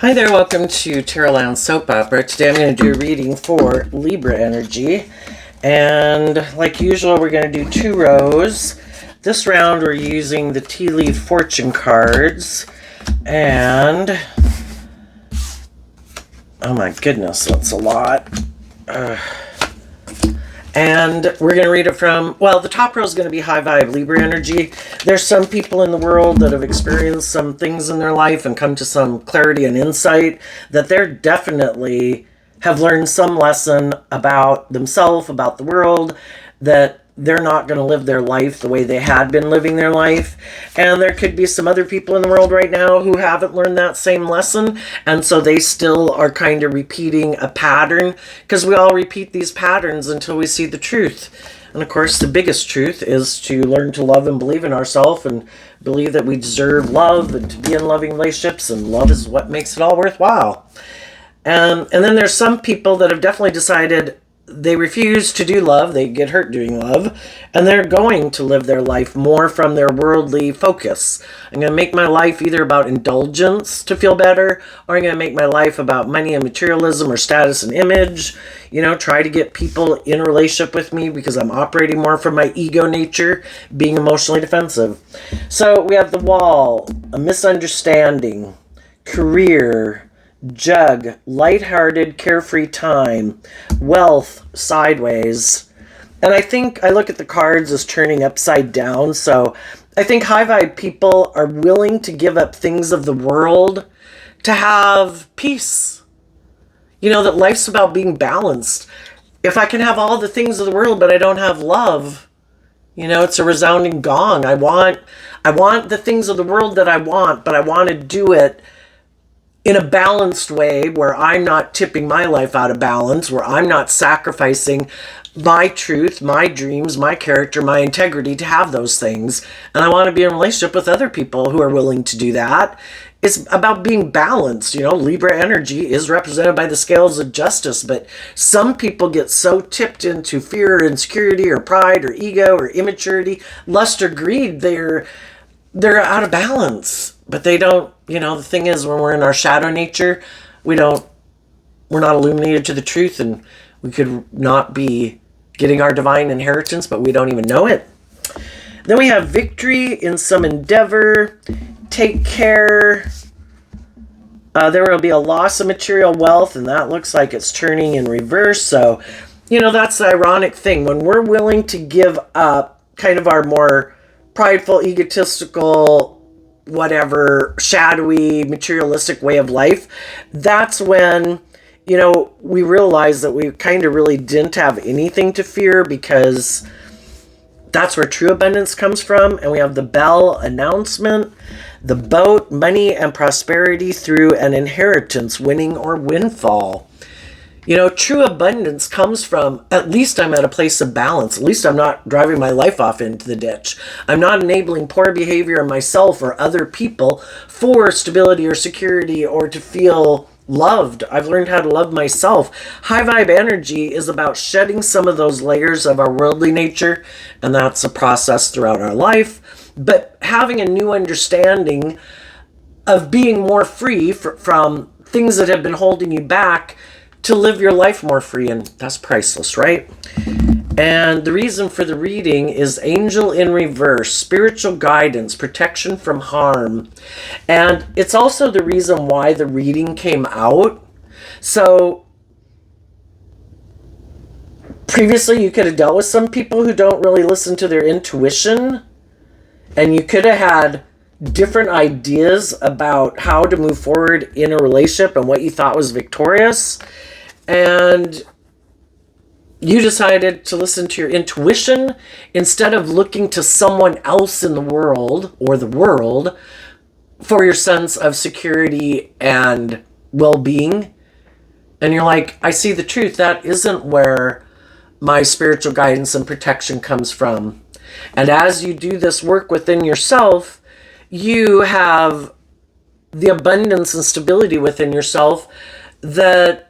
Hi there, welcome to Tarot Lounge Soap Opera. Today I'm going to do a reading for Libra energy. And like usual, we're going to do 2 rows. This round we're using the Tea Leaf Fortune cards. And, oh my goodness, that's a lot. And we're going to read it from, well, the top row is going to be high vibe Libra energy. There's some people in the world that have experienced some things in their life and come to some clarity and insight that they're definitely have learned some lesson about themselves, about the world, that they're not going to live their life the way they had been living their life. And there could be some other people in the world right now who haven't learned that same lesson. And so they still are kind of repeating a pattern, because we all repeat these patterns until we see the truth. And of course, the biggest truth is to learn to love and believe in ourselves and believe that we deserve love and to be in loving relationships. And love is what makes it all worthwhile. And then there's some people that have definitely decided they refuse to do love, they get hurt doing love, and they're going to live their life more from their worldly focus. I'm going to make my life either about indulgence to feel better, or I'm going to make my life about money and materialism or status and image. You know, try to get people in a relationship with me because I'm operating more from my ego nature, being emotionally defensive. So we have the Wall, a misunderstanding, career, Jug, lighthearted, carefree time, wealth, sideways. And I think I look at the cards as turning upside down. So I think high vibe people are willing to give up things of the world to have peace. You know, that life's about being balanced. If I can have all the things of the world, but I don't have love, you know, it's a resounding gong. I want the things of the world that I want, but I want to do it in a balanced way where I'm not tipping my life out of balance, where I'm not sacrificing my truth, my dreams, my character, my integrity to have those things. And I want to be in a relationship with other people who are willing to do that. It's about being balanced. You know, Libra energy is represented by the scales of justice, but some people get so tipped into fear or insecurity or pride or ego or immaturity, lust or greed, they're out of balance. But they don't, you know, the thing is, when we're in our shadow nature, we're not illuminated to the truth, and we could not be getting our divine inheritance, but we don't even know it. Then we have victory in some endeavor, take care. There will be a loss of material wealth, and that looks like it's turning in reverse. So, you know, that's the ironic thing. When we're willing to give up kind of our more prideful, egotistical, whatever, shadowy, materialistic way of life, that's when, you know, we realize that we kind of really didn't have anything to fear, because that's where true abundance comes from. And we have the Bell announcement, the Boat, money and prosperity through an inheritance, winning or windfall. You know, true abundance comes from, at least I'm at a place of balance. At least I'm not driving my life off into the ditch. I'm not enabling poor behavior in myself or other people for stability or security or to feel loved. I've learned how to love myself. High vibe energy is about shedding some of those layers of our worldly nature, and that's a process throughout our life. But having a new understanding of being more free from things that have been holding you back, to live your life more free, and that's priceless, right? And the reason for the reading is angel in reverse, spiritual guidance, protection from harm. And it's also the reason why the reading came out. So previously you could have dealt with some people who don't really listen to their intuition, and you could have had different ideas about how to move forward in a relationship and what you thought was victorious. And you decided to listen to your intuition instead of looking to someone else in the world or the world for your sense of security and well-being. And you're like, I see the truth. That isn't where my spiritual guidance and protection comes from. And as you do this work within yourself, you have the abundance and stability within yourself that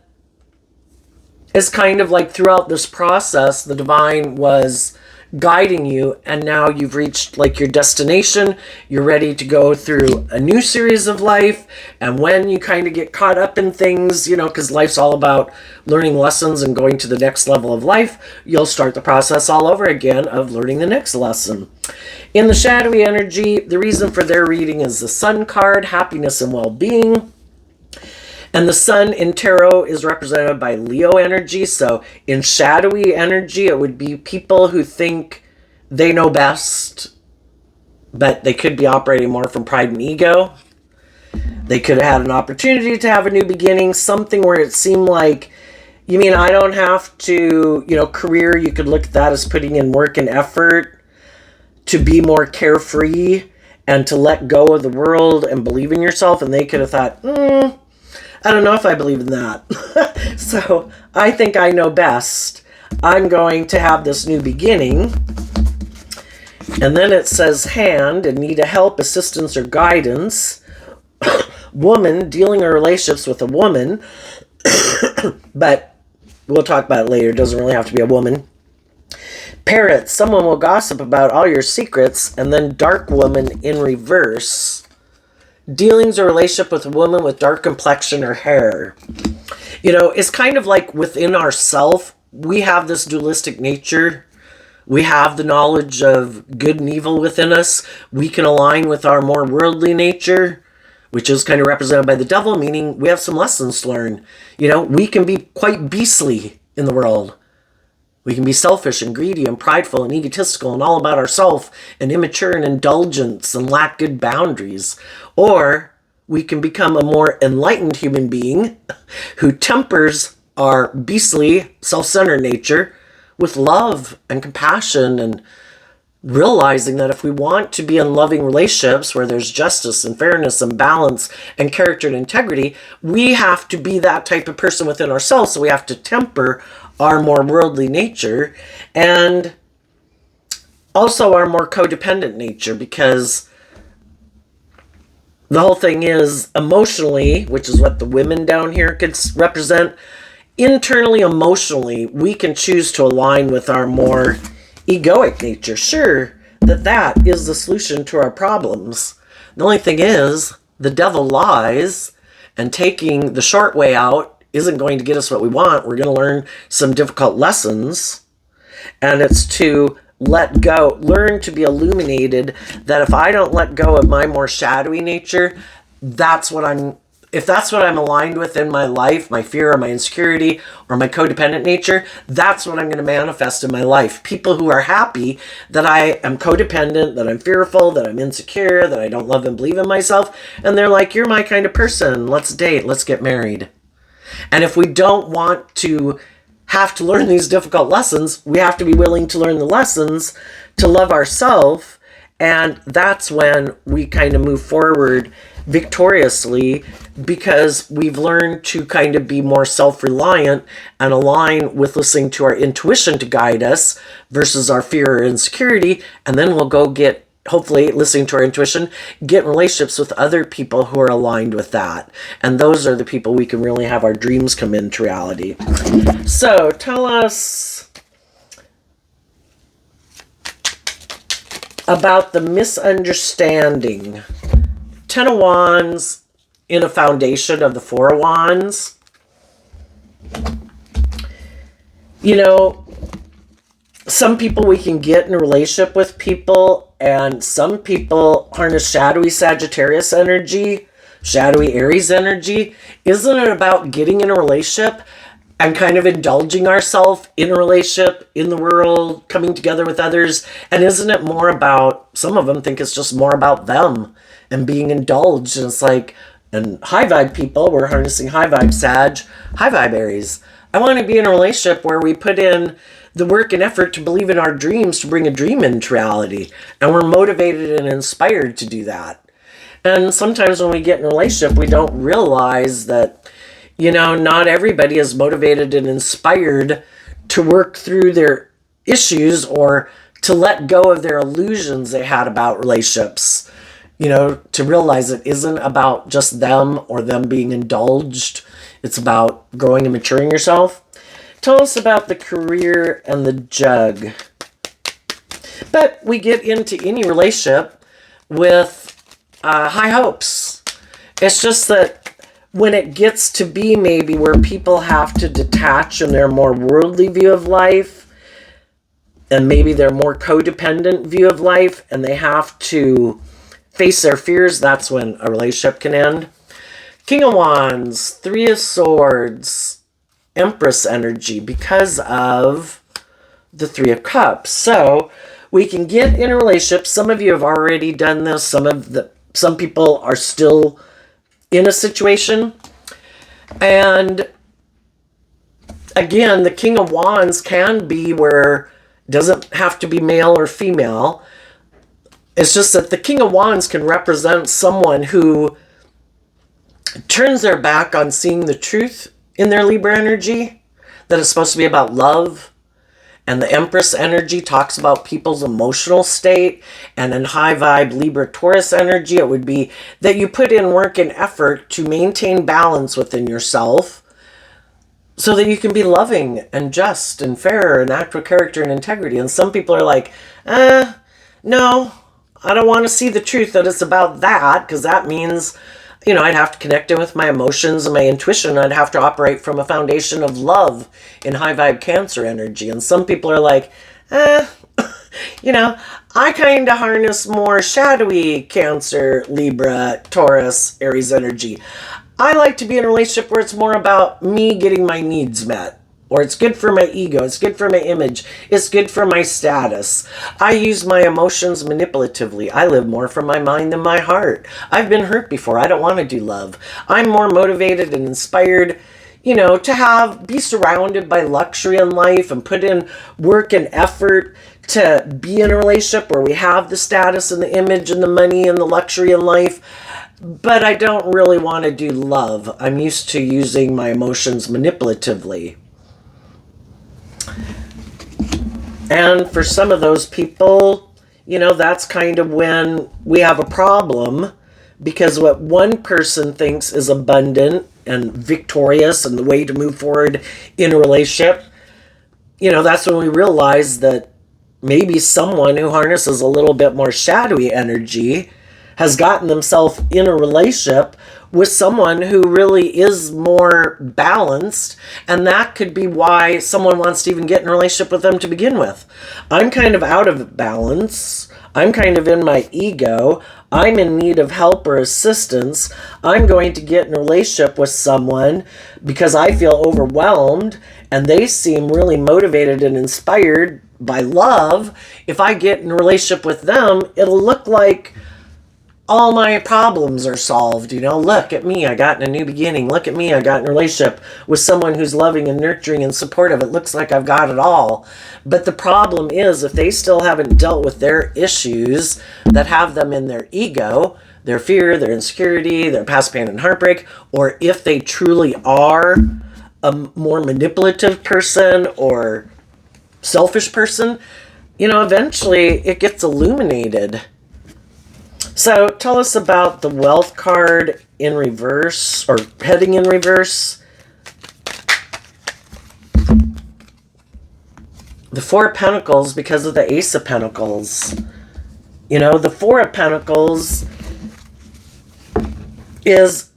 is kind of like throughout this process, the divine was guiding you, and now you've reached like your destination. You're ready to go through a new series of life. And when you kind of get caught up in things, you know, because life's all about learning lessons and going to the next level of life, you'll start the process all over again of learning the next lesson. In the shadowy energy, the reason for their reading is the Sun card, happiness and well-being. And the Sun in tarot is represented by Leo energy. So in shadowy energy, it would be people who think they know best, but they could be operating more from pride and ego. They could have had an opportunity to have a new beginning, something where it seemed like, you mean I don't have to, you know, career, you could look at that as putting in work and effort to be more carefree and to let go of the world and believe in yourself. And they could have thought, I don't know if I believe in that. So I think I know best. I'm going to have this new beginning. And then it says hand, in need of help, assistance, or guidance. Woman, dealing in relationships with a woman. But we'll talk about it later. It doesn't really have to be a woman. Parrot, someone will gossip about all your secrets. And then dark woman in reverse. Dealings or relationship with a woman with dark complexion or hair. You know, it's kind of like within ourself, we have this dualistic nature. We have the knowledge of good and evil within us. We can align with our more worldly nature, which is kind of represented by the devil, meaning we have some lessons to learn. You know, we can be quite beastly in the world. We can be selfish and greedy and prideful and egotistical and all about ourselves and immature and indulgent and lack good boundaries. Or we can become a more enlightened human being who tempers our beastly, self-centered nature with love and compassion, and realizing that if we want to be in loving relationships where there's justice and fairness and balance and character and integrity, we have to be that type of person within ourselves. So we have to temper our more worldly nature and also our more codependent nature, because the whole thing is emotionally, which is what the women down here could represent, internally, emotionally, we can choose to align with our more egoic nature. Sure, that is the solution to our problems. The only thing is, the devil lies, and taking the short way out isn't going to get us what we want. We're going to learn some difficult lessons, and it's to let go, learn to be illuminated, that if I don't let go of my more shadowy nature, if that's what I'm aligned with in my life, my fear or my insecurity or my codependent nature, that's what I'm going to manifest in my life. People who are happy that I am codependent, that I'm fearful, that I'm insecure, that I don't love and believe in myself, and they're like, you're my kind of person, let's date, let's get married. And if we don't want to have to learn these difficult lessons, we have to be willing to learn the lessons to love ourselves. And that's when we kind of move forward victoriously, because we've learned to kind of be more self-reliant and align with listening to our intuition to guide us versus our fear or insecurity. And then we'll go get, hopefully listening to our intuition, get in relationships with other people who are aligned with that. And those are the people we can really have our dreams come into reality. So tell us about the misunderstanding. Ten of Wands in a foundation of the Four of Wands. You know, some people we can get in a relationship with people, and some people harness shadowy Sagittarius energy, shadowy Aries energy. Isn't it about getting in a relationship and kind of indulging ourselves in a relationship, in the world, coming together with others? And isn't it more about, some of them think it's just more about them and being indulged. And it's like, and high vibe people, we're harnessing high vibe Sag, high vibe Aries. I want to be in a relationship where we put in the work and effort to believe in our dreams, to bring a dream into reality. And we're motivated and inspired to do that. And sometimes when we get in a relationship, we don't realize that, you know, not everybody is motivated and inspired to work through their issues or to let go of their illusions they had about relationships. You know, to realize it isn't about just them or them being indulged. It's about growing and maturing yourself. Tell us about the career and the Jug. But we get into any relationship with high hopes. It's just that when it gets to be maybe where people have to detach in their more worldly view of life, and maybe their more codependent view of life, and they have to face their fears, that's when a relationship can end. King of Wands, Three of Swords, Empress energy because of the Three of Cups. So we can get in a relationship. Some of you have already done this. Some people are still in a situation. And again, the King of Wands can be where it doesn't have to be male or female. It's just that the King of Wands can represent someone who turns their back on seeing the truth in their Libra energy, that it's supposed to be about love. And the Empress energy talks about people's emotional state. And in high vibe Libra Taurus energy, it would be that you put in work and effort to maintain balance within yourself so that you can be loving and just and fair and act with character and integrity. And some people are like, no, I don't want to see the truth that it's about that, because that means, I'd have to connect in with my emotions and my intuition. I'd have to operate from a foundation of love in high vibe Cancer energy. And some people are like, I kind of harness more shadowy Cancer, Libra, Taurus, Aries energy. I like to be in a relationship where it's more about me getting my needs met. Or it's good for my ego, it's good for my image, it's good for my status. I use my emotions manipulatively. I live more from my mind than my heart. I've been hurt before. I don't want to do love. I'm more motivated and inspired, to be surrounded by luxury in life and put in work and effort to be in a relationship where we have the status and the image and the money and the luxury in life. But I don't really want to do love. I'm used to using my emotions manipulatively. And for some of those people, that's kind of when we have a problem, because what one person thinks is abundant and victorious and the way to move forward in a relationship, that's when we realize that maybe someone who harnesses a little bit more shadowy energy has gotten themselves in a relationship with someone who really is more balanced, and that could be why someone wants to even get in a relationship with them to begin with. I'm kind of out of balance. I'm kind of in my ego. I'm in need of help or assistance. I'm going to get in a relationship with someone because I feel overwhelmed, and they seem really motivated and inspired by love. If I get in a relationship with them, it'll look like all my problems are solved. Look at me, I got in a new beginning. Look at me, I got in a relationship with someone who's loving and nurturing and supportive. It looks like I've got it all. But the problem is, if they still haven't dealt with their issues that have them in their ego, their fear, their insecurity, their past pain and heartbreak, or if they truly are a more manipulative person or selfish person, eventually it gets illuminated. So tell us about the Wealth card in reverse, or heading in reverse. The Four of Pentacles because of the Ace of Pentacles. The Four of Pentacles is,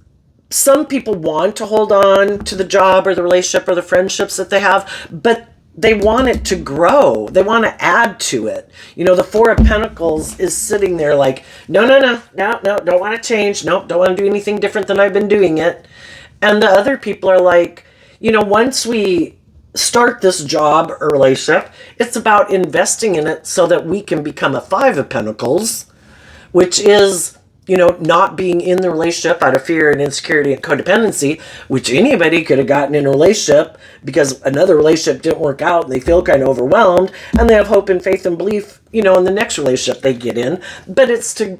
some people want to hold on to the job or the relationship or the friendships that they have, but they want it to grow. They want to add to it. The Four of Pentacles is sitting there like, no, don't want to change. Nope, don't want to do anything different than I've been doing it. And the other people are like, once we start this job or relationship, it's about investing in it so that we can become a Five of Pentacles, which is, not being in the relationship out of fear and insecurity and codependency, which anybody could have gotten in a relationship because another relationship didn't work out and they feel kind of overwhelmed, and they have hope and faith and belief, in the next relationship they get in. But it's to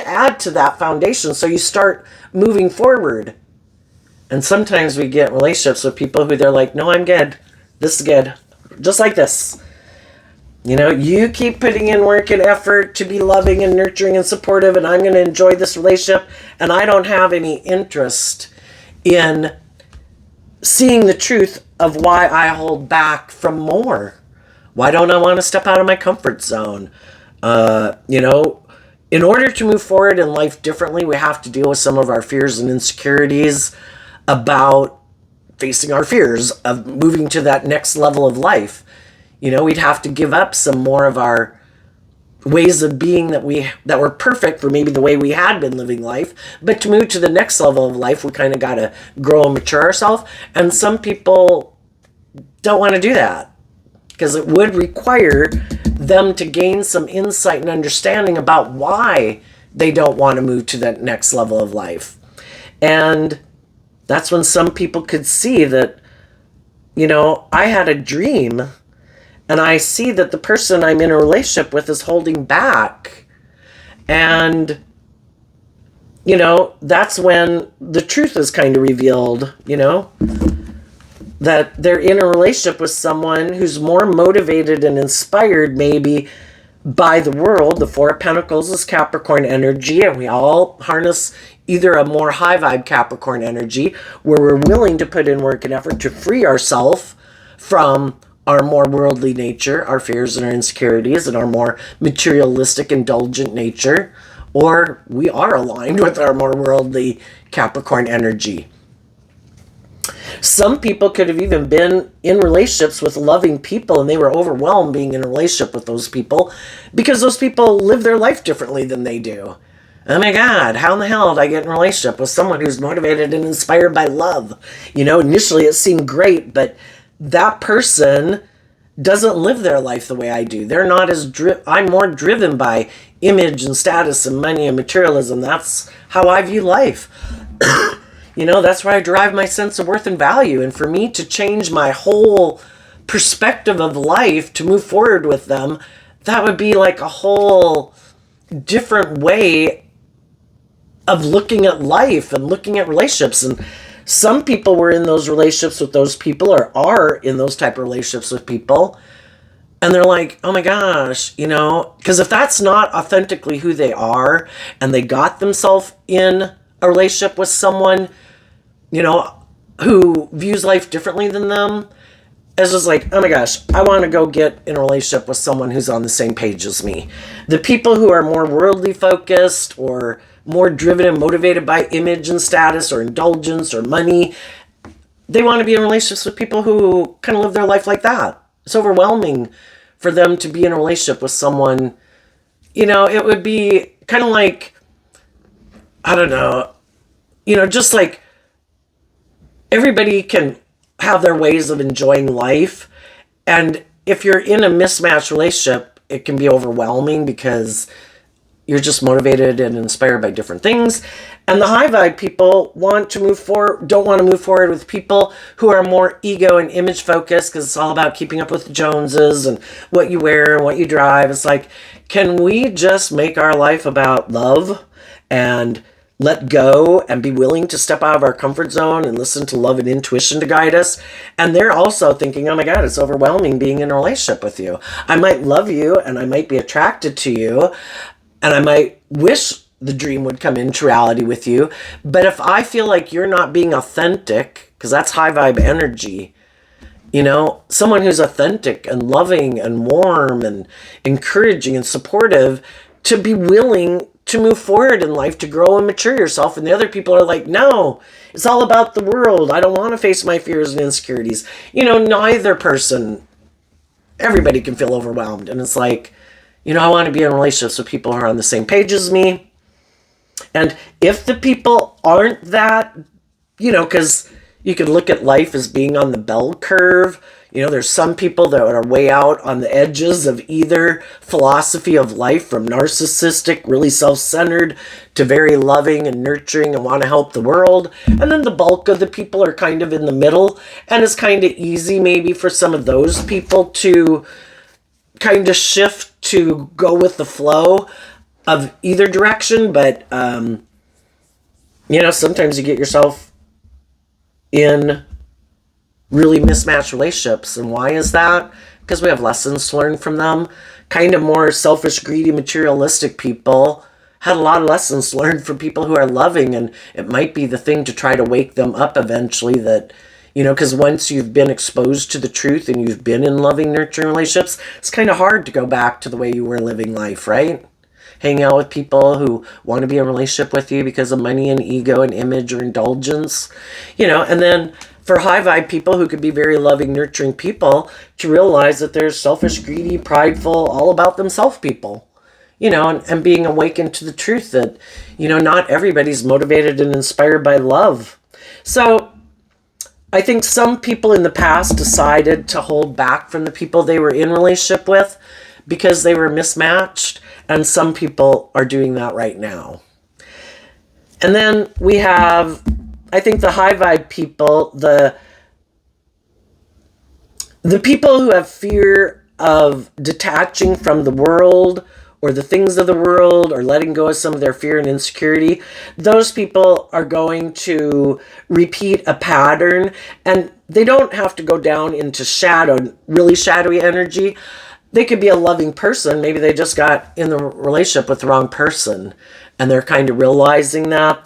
add to that foundation so you start moving forward. And sometimes we get relationships with people who they're like, no, I'm good. This is good. Just like this. You keep putting in work and effort to be loving and nurturing and supportive, and I'm going to enjoy this relationship, and I don't have any interest in seeing the truth of why I hold back from more. Why don't I want to step out of my comfort zone? You know, in order to move forward in life differently, we have to deal with some of our fears and insecurities about facing our fears of moving to that next level of life. You know, we'd have to give up some more of our ways of being that were perfect for maybe the way we had been living life, but to move to the next level of life, we kind of got to grow and mature ourselves. And some people don't want to do that because it would require them to gain some insight and understanding about why they don't want to move to that next level of life. And that's when some people could see that, you know, I had a dream and I see that the person I'm in a relationship with is holding back. And, you know, that's when the truth is kind of revealed, you know, that they're in a relationship with someone who's more motivated and inspired maybe by the world. The Four of Pentacles is Capricorn energy, and we all harness either a more high vibe Capricorn energy where we're willing to put in work and effort to free ourselves from our more worldly nature, our fears and our insecurities, and our more materialistic, indulgent nature, or we are aligned with our more worldly Capricorn energy. Some people could have even been in relationships with loving people and they were overwhelmed being in a relationship with those people because those people live their life differently than they do. Oh my God, how in the hell did I get in a relationship with someone who's motivated and inspired by love? You know, initially it seemed great, but that person doesn't live their life the way I do. They're not as I'm more driven by image and status and money and materialism. That's how I view life. You know, that's where I derive my sense of worth and value. And for me to change my whole perspective of life to move forward with them, that would be like a whole different way of looking at life and looking at relationships. And some people were in those relationships with those people or are in those type of relationships with people. And they're like, oh my gosh, you know, because if that's not authentically who they are and they got themselves in a relationship with someone, you know, who views life differently than them, it's just like, oh my gosh, I want to go get in a relationship with someone who's on the same page as me. The people who are more worldly focused or more driven and motivated by image and status or indulgence or money, they want to be in relationships with people who kind of live their life like that. It's overwhelming for them to be in a relationship with someone, you know, it would be kind of like, I don't know, you know, just like everybody can have their ways of enjoying life. And if you're in a mismatched relationship, it can be overwhelming because you're just motivated and inspired by different things. And the high vibe people want to move forward, don't want to move forward with people who are more ego and image focused because it's all about keeping up with the Joneses and what you wear and what you drive. It's like, can we just make our life about love and let go and be willing to step out of our comfort zone and listen to love and intuition to guide us? And they're also thinking, oh my God, it's overwhelming being in a relationship with you. I might love you and I might be attracted to you and I might wish the dream would come into reality with you. But if I feel like you're not being authentic, because that's high vibe energy, you know, someone who's authentic and loving and warm and encouraging and supportive, to be willing to move forward in life, to grow and mature yourself. And the other people are like, no, it's all about the world. I don't want to face my fears and insecurities. You know, neither person, everybody can feel overwhelmed. And it's like, you know, I want to be in relationships with people who are on the same page as me. And if the people aren't that, you know, because you could look at life as being on the bell curve. You know, there's some people that are way out on the edges of either philosophy of life, from narcissistic, really self-centered, to very loving and nurturing and want to help the world. And then the bulk of the people are kind of in the middle. And it's kind of easy maybe for some of those people to kind of shift to go with the flow of either direction. But, you know, sometimes you get yourself in really mismatched relationships. And why is that? Because we have lessons to learn from them. Kind of more selfish, greedy, materialistic people had a lot of lessons learned from people who are loving. And it might be the thing to try to wake them up eventually that, Because once you've been exposed to the truth and you've been in loving, nurturing relationships, it's kind of hard to go back to the way you were living life, right? Hanging out with people who want to be in a relationship with you because of money and ego and image or indulgence, and then for high vibe people who could be very loving, nurturing people, to realize that there's selfish, greedy, prideful, all about themselves people, and being awakened to the truth that, not everybody's motivated and inspired by love. So I think some people in the past decided to hold back from the people they were in relationship with because they were mismatched, and some people are doing that right now. And then we have, I think, the high vibe people, the people who have fear of detaching from the world or the things of the world, or letting go of some of their fear and insecurity. Those people are going to repeat a pattern, and they don't have to go down into shadow, really shadowy energy. They could be a loving person. Maybe they just got in the relationship with the wrong person, and they're kind of realizing that,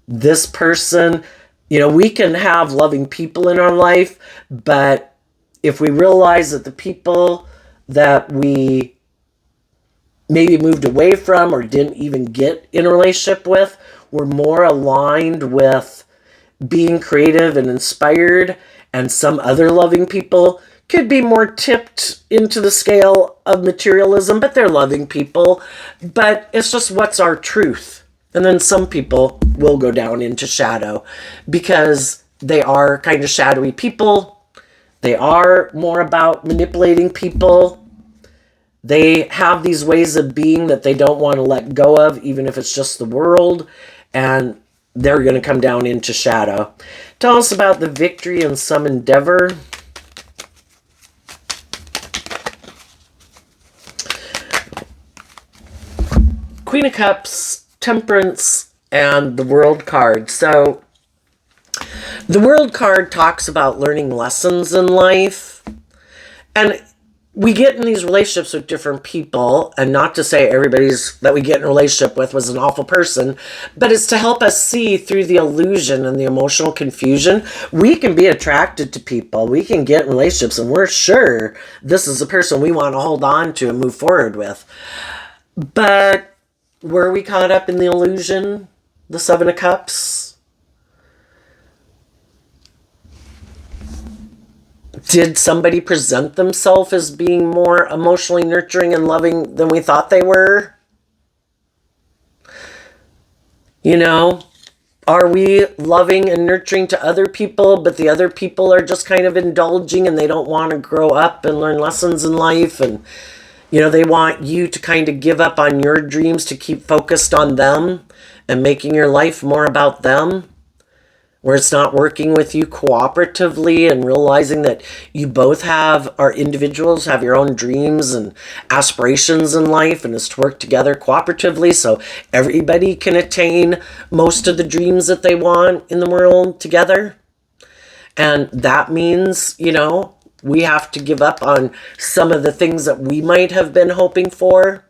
this person, we can have loving people in our life, but if we realize that the people that we maybe moved away from or didn't even get in a relationship with were more aligned with being creative and inspired, and some other loving people could be more tipped into the scale of materialism, but they're loving people. But it's just, what's our truth? And then some people will go down into shadow because they are kind of shadowy people. They are more about manipulating people. They have these ways of being that they don't want to let go of, even if it's just the world, and they're going to come down into shadow. Tell us about the victory in some endeavor. Queen of Cups, Temperance, and the World card. So the World card talks about learning lessons in life. And we get in these relationships with different people, and not to say everybody's that we get in a relationship with was an awful person, but it's to help us see through the illusion and the emotional confusion. We can be attracted to people. We can get in relationships and we're sure this is a person we want to hold on to and move forward with. But were we caught up in the illusion? The Seven of Cups? Did somebody present themselves as being more emotionally nurturing and loving than we thought they were? Are we loving and nurturing to other people, but the other people are just kind of indulging and they don't want to grow up and learn lessons in life, and they want you to kind of give up on your dreams to keep focused on them and making your life more about them, where it's not working with you cooperatively, and realizing that you both are individuals, have your own dreams and aspirations in life, and it's to work together cooperatively so everybody can attain most of the dreams that they want in the world together. And that means, we have to give up on some of the things that we might have been hoping for.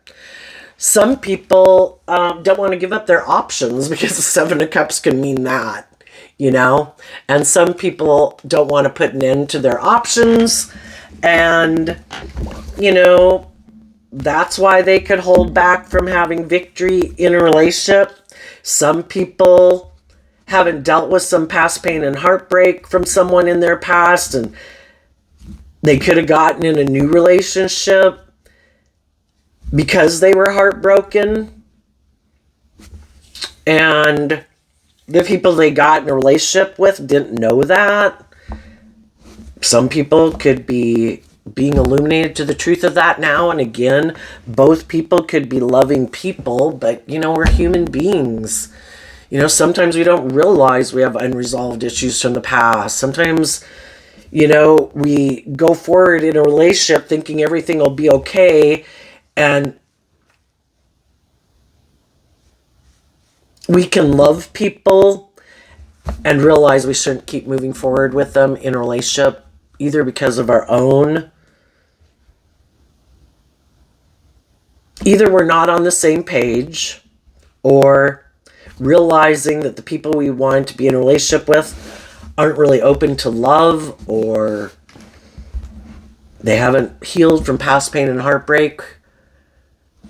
Some people don't want to give up their options, because the Seven of Cups can mean that. And some people don't want to put an end to their options, and that's why they could hold back from having victory in a relationship. Some people haven't dealt with some past pain and heartbreak from someone in their past, and they could have gotten in a new relationship because they were heartbroken, and the people they got in a relationship with didn't know that. Some people could be being illuminated to the truth of that now. And again, both people could be loving people, but we're human beings. Sometimes we don't realize we have unresolved issues from the past. Sometimes, we go forward in a relationship thinking everything will be okay, and we can love people and realize we shouldn't keep moving forward with them in a relationship, either because of either we're not on the same page, or realizing that the people we want to be in a relationship with aren't really open to love, or they haven't healed from past pain and heartbreak.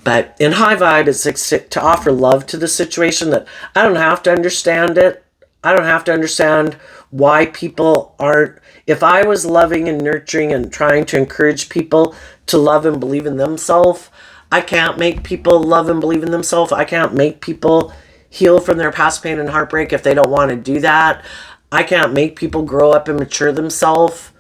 But in high vibe, it's to offer love to the situation, that I don't have to understand it. I don't have to understand why people aren't. If I was loving and nurturing and trying to encourage people to love and believe in themselves, I can't make people love and believe in themselves. I can't make people heal from their past pain and heartbreak if they don't want to do that. I can't make people grow up and mature themselves.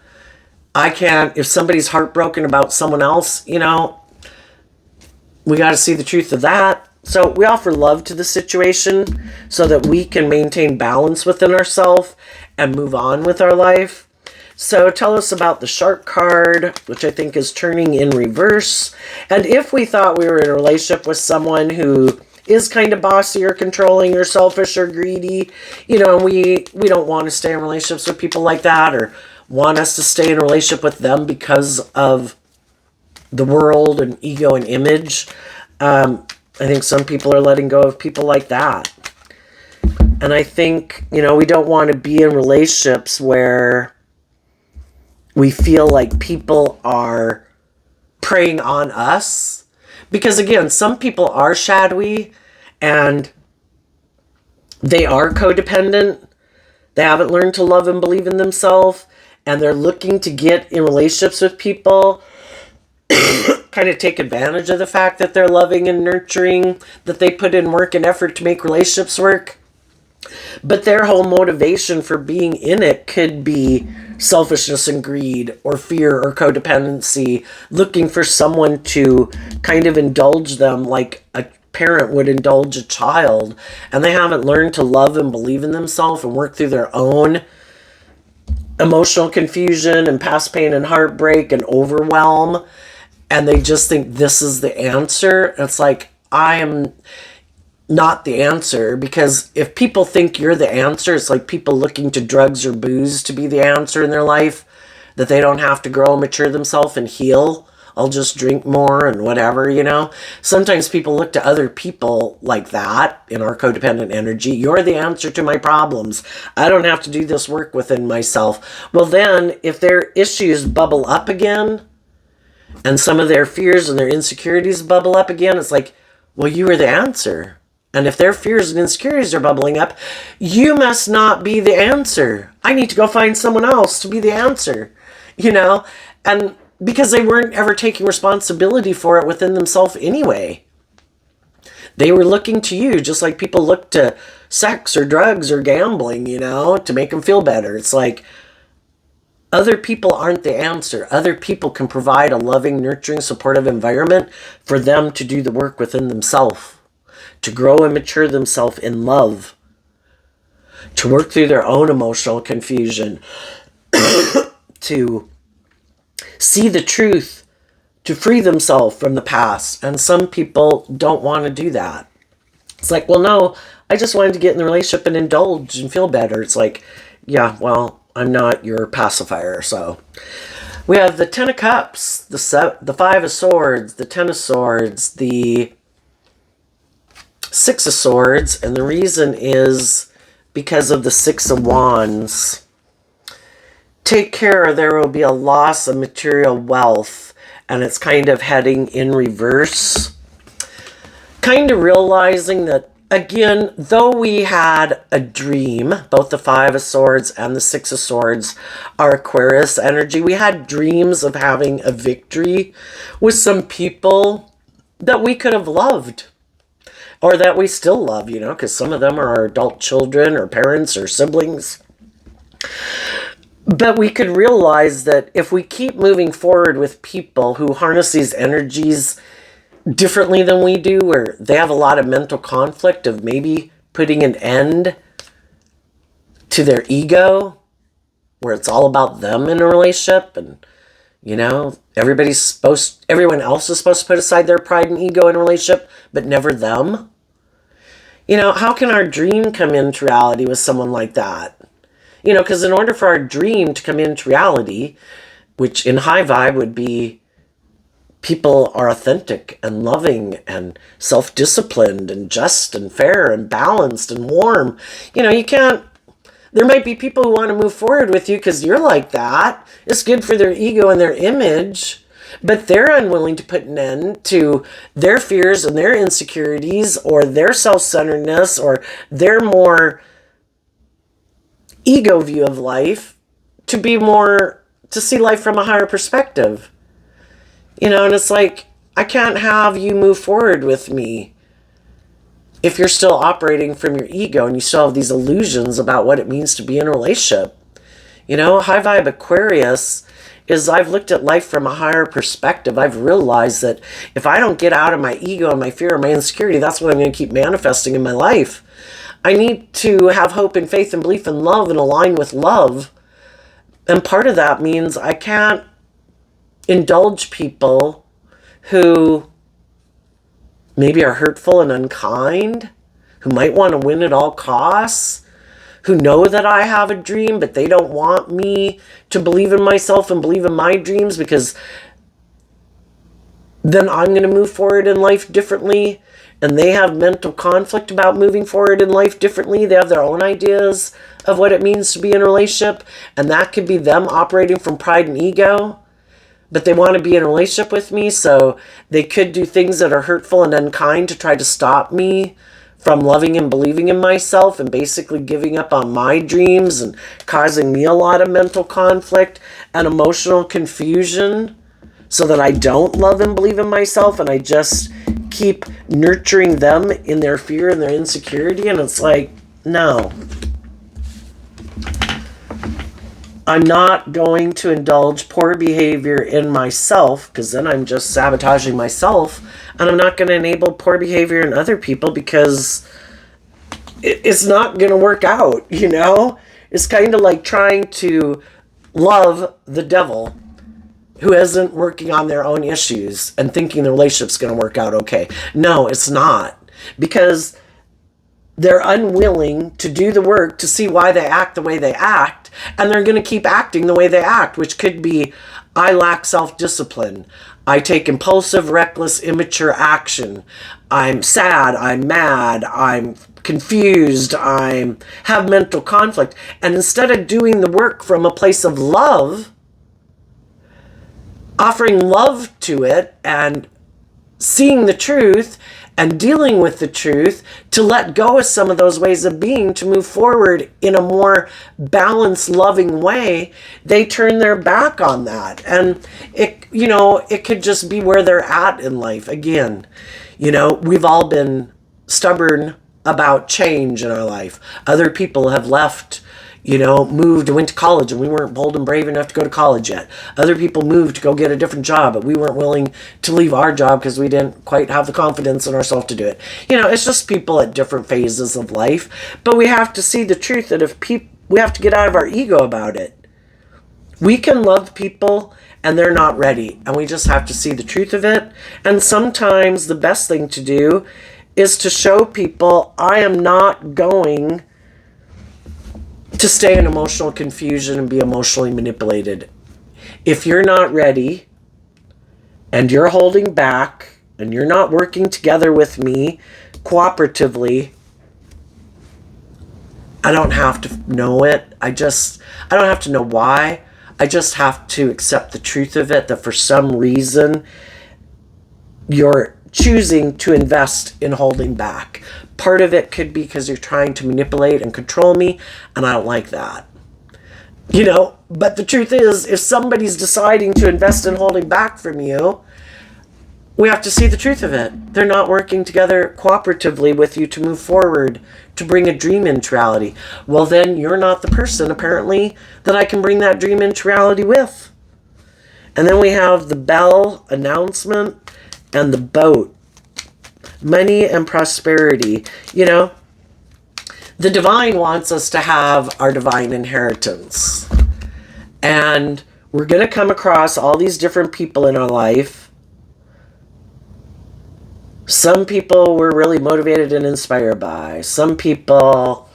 I can't, if somebody's heartbroken about someone else, we got to see the truth of that. So we offer love to the situation so that we can maintain balance within ourselves and move on with our life. So tell us about the Shark card, which I think is turning in reverse. And if we thought we were in a relationship with someone who is kind of bossy or controlling or selfish or greedy, and we don't want to stay in relationships with people like that, or want us to stay in a relationship with them because of the world and ego and image. I think some people are letting go of people like that. And I think, we don't want to be in relationships where we feel like people are preying on us. Because again, some people are shadowy and they are codependent. They haven't learned to love and believe in themselves. And they're looking to get in relationships with people, kind of take advantage of the fact that they're loving and nurturing, that they put in work and effort to make relationships work. But their whole motivation for being in it could be selfishness and greed, or fear or codependency, looking for someone to kind of indulge them like a parent would indulge a child. And they haven't learned to love and believe in themselves and work through their own emotional confusion and past pain and heartbreak and overwhelm. And they just think this is the answer. It's like, I am not the answer, because if people think you're the answer, it's like people looking to drugs or booze to be the answer in their life, that they don't have to grow and mature themselves and heal. I'll just drink more and whatever, Sometimes people look to other people like that in our codependent energy. You're the answer to my problems. I don't have to do this work within myself. Well, then, if their issues bubble up again, and some of their fears and their insecurities bubble up again, it's like, well, you are the answer. And if their fears and insecurities are bubbling up, you must not be the answer. I need to go find someone else to be the answer, And because they weren't ever taking responsibility for it within themselves anyway. They were looking to you, just like people look to sex or drugs or gambling, to make them feel better. It's like, other people aren't the answer. Other people can provide a loving, nurturing, supportive environment for them to do the work within themselves, to grow and mature themselves in love, to work through their own emotional confusion, to see the truth, to free themselves from the past. And some people don't want to do that. It's like, well, no, I just wanted to get in the relationship and indulge and feel better. It's like, yeah, well, I'm not your pacifier. So we have the Ten of Cups, the Five of Swords, the Ten of Swords, the Six of Swords. And the reason is because of the Six of Wands. Take care, or there will be a loss of material wealth. And it's kind of heading in reverse. Kind of realizing that, again, though we had a dream, both the Five of Swords and the Six of Swords are Aquarius energy, we had dreams of having a victory with some people that we could have loved, or that we still love, because some of them are our adult children or parents or siblings. But we could realize that if we keep moving forward with people who harness these energies differently than we do, where they have a lot of mental conflict of maybe putting an end to their ego, where it's all about them in a relationship, and everyone else is supposed to put aside their pride and ego in a relationship, but never them. How can our dream come into reality with someone like that? Because in order for our dream to come into reality, which in high vibe would be people are authentic and loving and self-disciplined and just and fair and balanced and warm. You can't There might be people who want to move forward with you because you're like that. It's good for their ego and their image, but they're unwilling to put an end to their fears and their insecurities or their self-centeredness or their more ego view of life to see life from a higher perspective. And it's like, I can't have you move forward with me if you're still operating from your ego and you still have these illusions about what it means to be in a relationship. High vibe Aquarius is, I've looked at life from a higher perspective. I've realized that if I don't get out of my ego and my fear and my insecurity, that's what I'm going to keep manifesting in my life. I need to have hope and faith and belief and love and align with love. And part of that means I can't indulge people who maybe are hurtful and unkind, who might want to win at all costs, who know that I have a dream, but they don't want me to believe in myself and believe in my dreams, because then I'm going to move forward in life differently. And they have mental conflict about moving forward in life differently. They have their own ideas of what it means to be in a relationship. And that could be them operating from pride and ego. But they want to be in a relationship with me, so they could do things that are hurtful and unkind to try to stop me from loving and believing in myself and basically giving up on my dreams and causing me a lot of mental conflict and emotional confusion so that I don't love and believe in myself and I just keep nurturing them in their fear and their insecurity. And it's like, no. I'm not going to indulge poor behavior in myself, because then I'm just sabotaging myself. And I'm not going to enable poor behavior in other people, because it's not going to work out, It's kind of like trying to love the devil who isn't working on their own issues and thinking the relationship's going to work out okay. No, it's not. Because they're unwilling to do the work to see why they act the way they act, and they're going to keep acting the way they act, which could be, I lack self-discipline. I take impulsive, reckless, immature action. I'm sad. I'm mad. I'm confused. I have mental conflict. And instead of doing the work from a place of love, offering love to it and seeing the truth and dealing with the truth, to let go of some of those ways of being, to move forward in a more balanced, loving way, they turn their back on that. And it could just be where they're at in life. Again, we've all been stubborn about change in our life. Other people have left, moved and went to college, and we weren't bold and brave enough to go to college yet. Other people moved to go get a different job, but we weren't willing to leave our job because we didn't quite have the confidence in ourselves to do it. It's just people at different phases of life. But we have to see the truth that we have to get out of our ego about it. We can love people and they're not ready, and we just have to see the truth of it. And sometimes the best thing to do is to show people, I am not going to stay in emotional confusion and be emotionally manipulated. If you're not ready and you're holding back and you're not working together with me cooperatively, I don't have to know it. I don't have to know why. I just have to accept the truth of it, that for some reason you're choosing to invest in holding back. Part of it could be because you're trying to manipulate and control me, and I don't like that. But the truth is, if somebody's deciding to invest in holding back from you, we have to see the truth of it. They're not working together cooperatively with you to move forward, to bring a dream into reality. Well, then you're not the person, apparently, that I can bring that dream into reality with. And then we have the bell announcement and the boat. Money and prosperity. The divine wants us to have our divine inheritance. And we're going to come across all these different people in our life. Some people we're really motivated and inspired by. Some people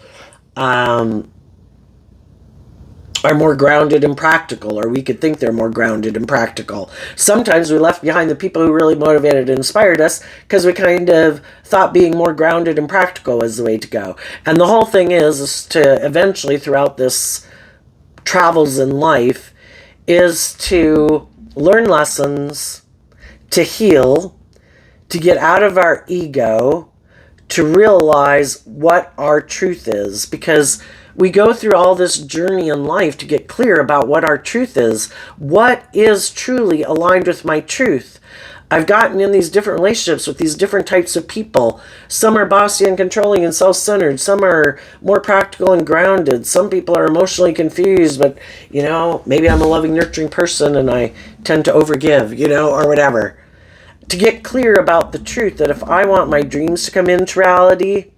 are more grounded and practical, or we could think they're more grounded and practical. Sometimes we left behind the people who really motivated and inspired us because we kind of thought being more grounded and practical was the way to go. And the whole thing is to eventually, throughout this travels in life, is to learn lessons, to heal, to get out of our ego, to realize what our truth is, because we go through all this journey in life to get clear about what our truth is. What is truly aligned with my truth? I've gotten in these different relationships with these different types of people. Some are bossy and controlling and self-centered. Some are more practical and grounded. Some people are emotionally confused, but, maybe I'm a loving, nurturing person and I tend to overgive, or whatever. To get clear about the truth that if I want my dreams to come into reality,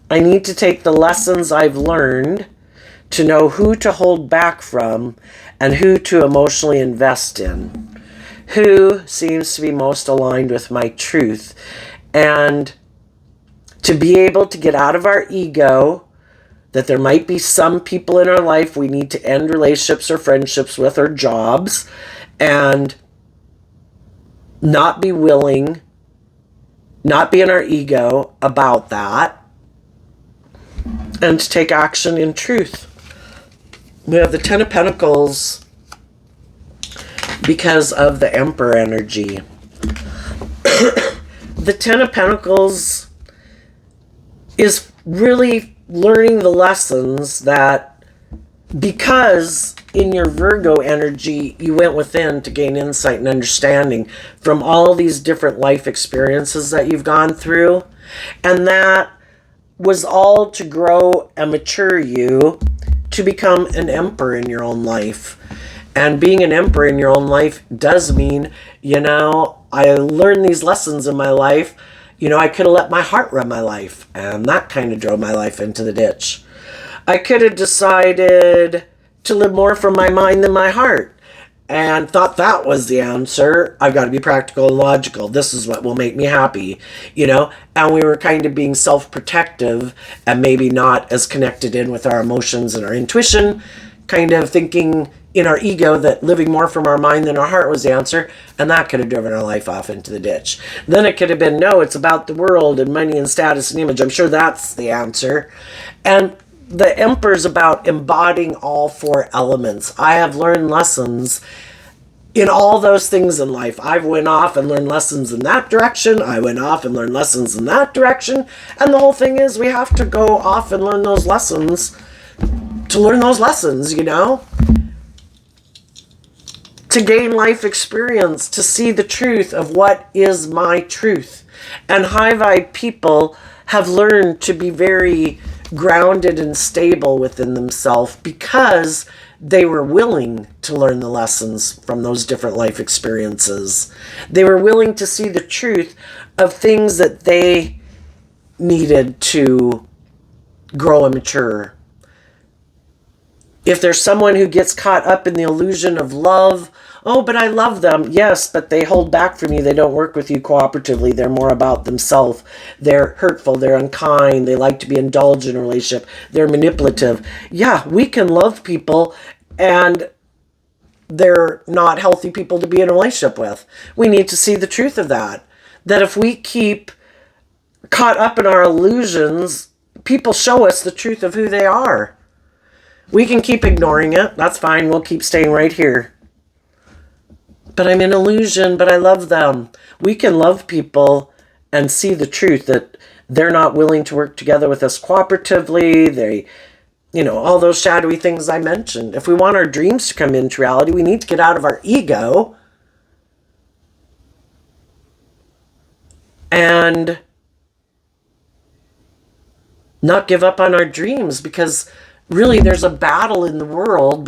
I need to take the lessons I've learned to know who to hold back from and who to emotionally invest in. Who seems to be most aligned with my truth. And to be able to get out of our ego, that there might be some people in our life we need to end relationships or friendships with or jobs, and not be willing, not be in our ego about that, and to take action in truth. We have the Ten of Pentacles because of the Emperor energy. The Ten of Pentacles is really learning the lessons that, because in your Virgo energy, you went within to gain insight and understanding from all these different life experiences that you've gone through. And that was all to grow and mature you to become an emperor in your own life. And being an emperor in your own life does mean, I learned these lessons in my life. I could have let my heart run my life, and that kind of drove my life into the ditch. I could have decided to live more from my mind than my heart, and thought that was the answer. I've got to be practical and logical. This is what will make me happy, and we were kind of being self-protective and maybe not as connected in with our emotions and our intuition, kind of thinking in our ego that living more from our mind than our heart was the answer, and that could have driven our life off into the ditch. Then it could have been, no, it's about the world and money and status and image. I'm sure that's the answer. And the Emperor's about embodying all four elements. I have learned lessons in all those things in life. I went off and learned lessons in that direction. I went off and learned lessons in that direction. And the whole thing is we have to go off and learn those lessons to learn those lessons, to gain life experience, to see the truth of what is my truth. And high vibe people have learned to be very grounded and stable within themselves because they were willing to learn the lessons from those different life experiences. They were willing to see the truth of things that they needed to grow and mature. If there's someone who gets caught up in the illusion of love, oh, but I love them. Yes, but they hold back from you. They don't work with you cooperatively. They're more about themselves. They're hurtful. They're unkind. They like to be indulgent in a relationship. They're manipulative. Yeah, we can love people and they're not healthy people to be in a relationship with. We need to see the truth of that. That if we keep caught up in our illusions, people show us the truth of who they are. We can keep ignoring it. That's fine. We'll keep staying right here. But I'm in illusion, but I love them. We can love people and see the truth that they're not willing to work together with us cooperatively. They, all those shadowy things I mentioned. If we want our dreams to come into reality, we need to get out of our ego and not give up on our dreams, because really there's a battle in the world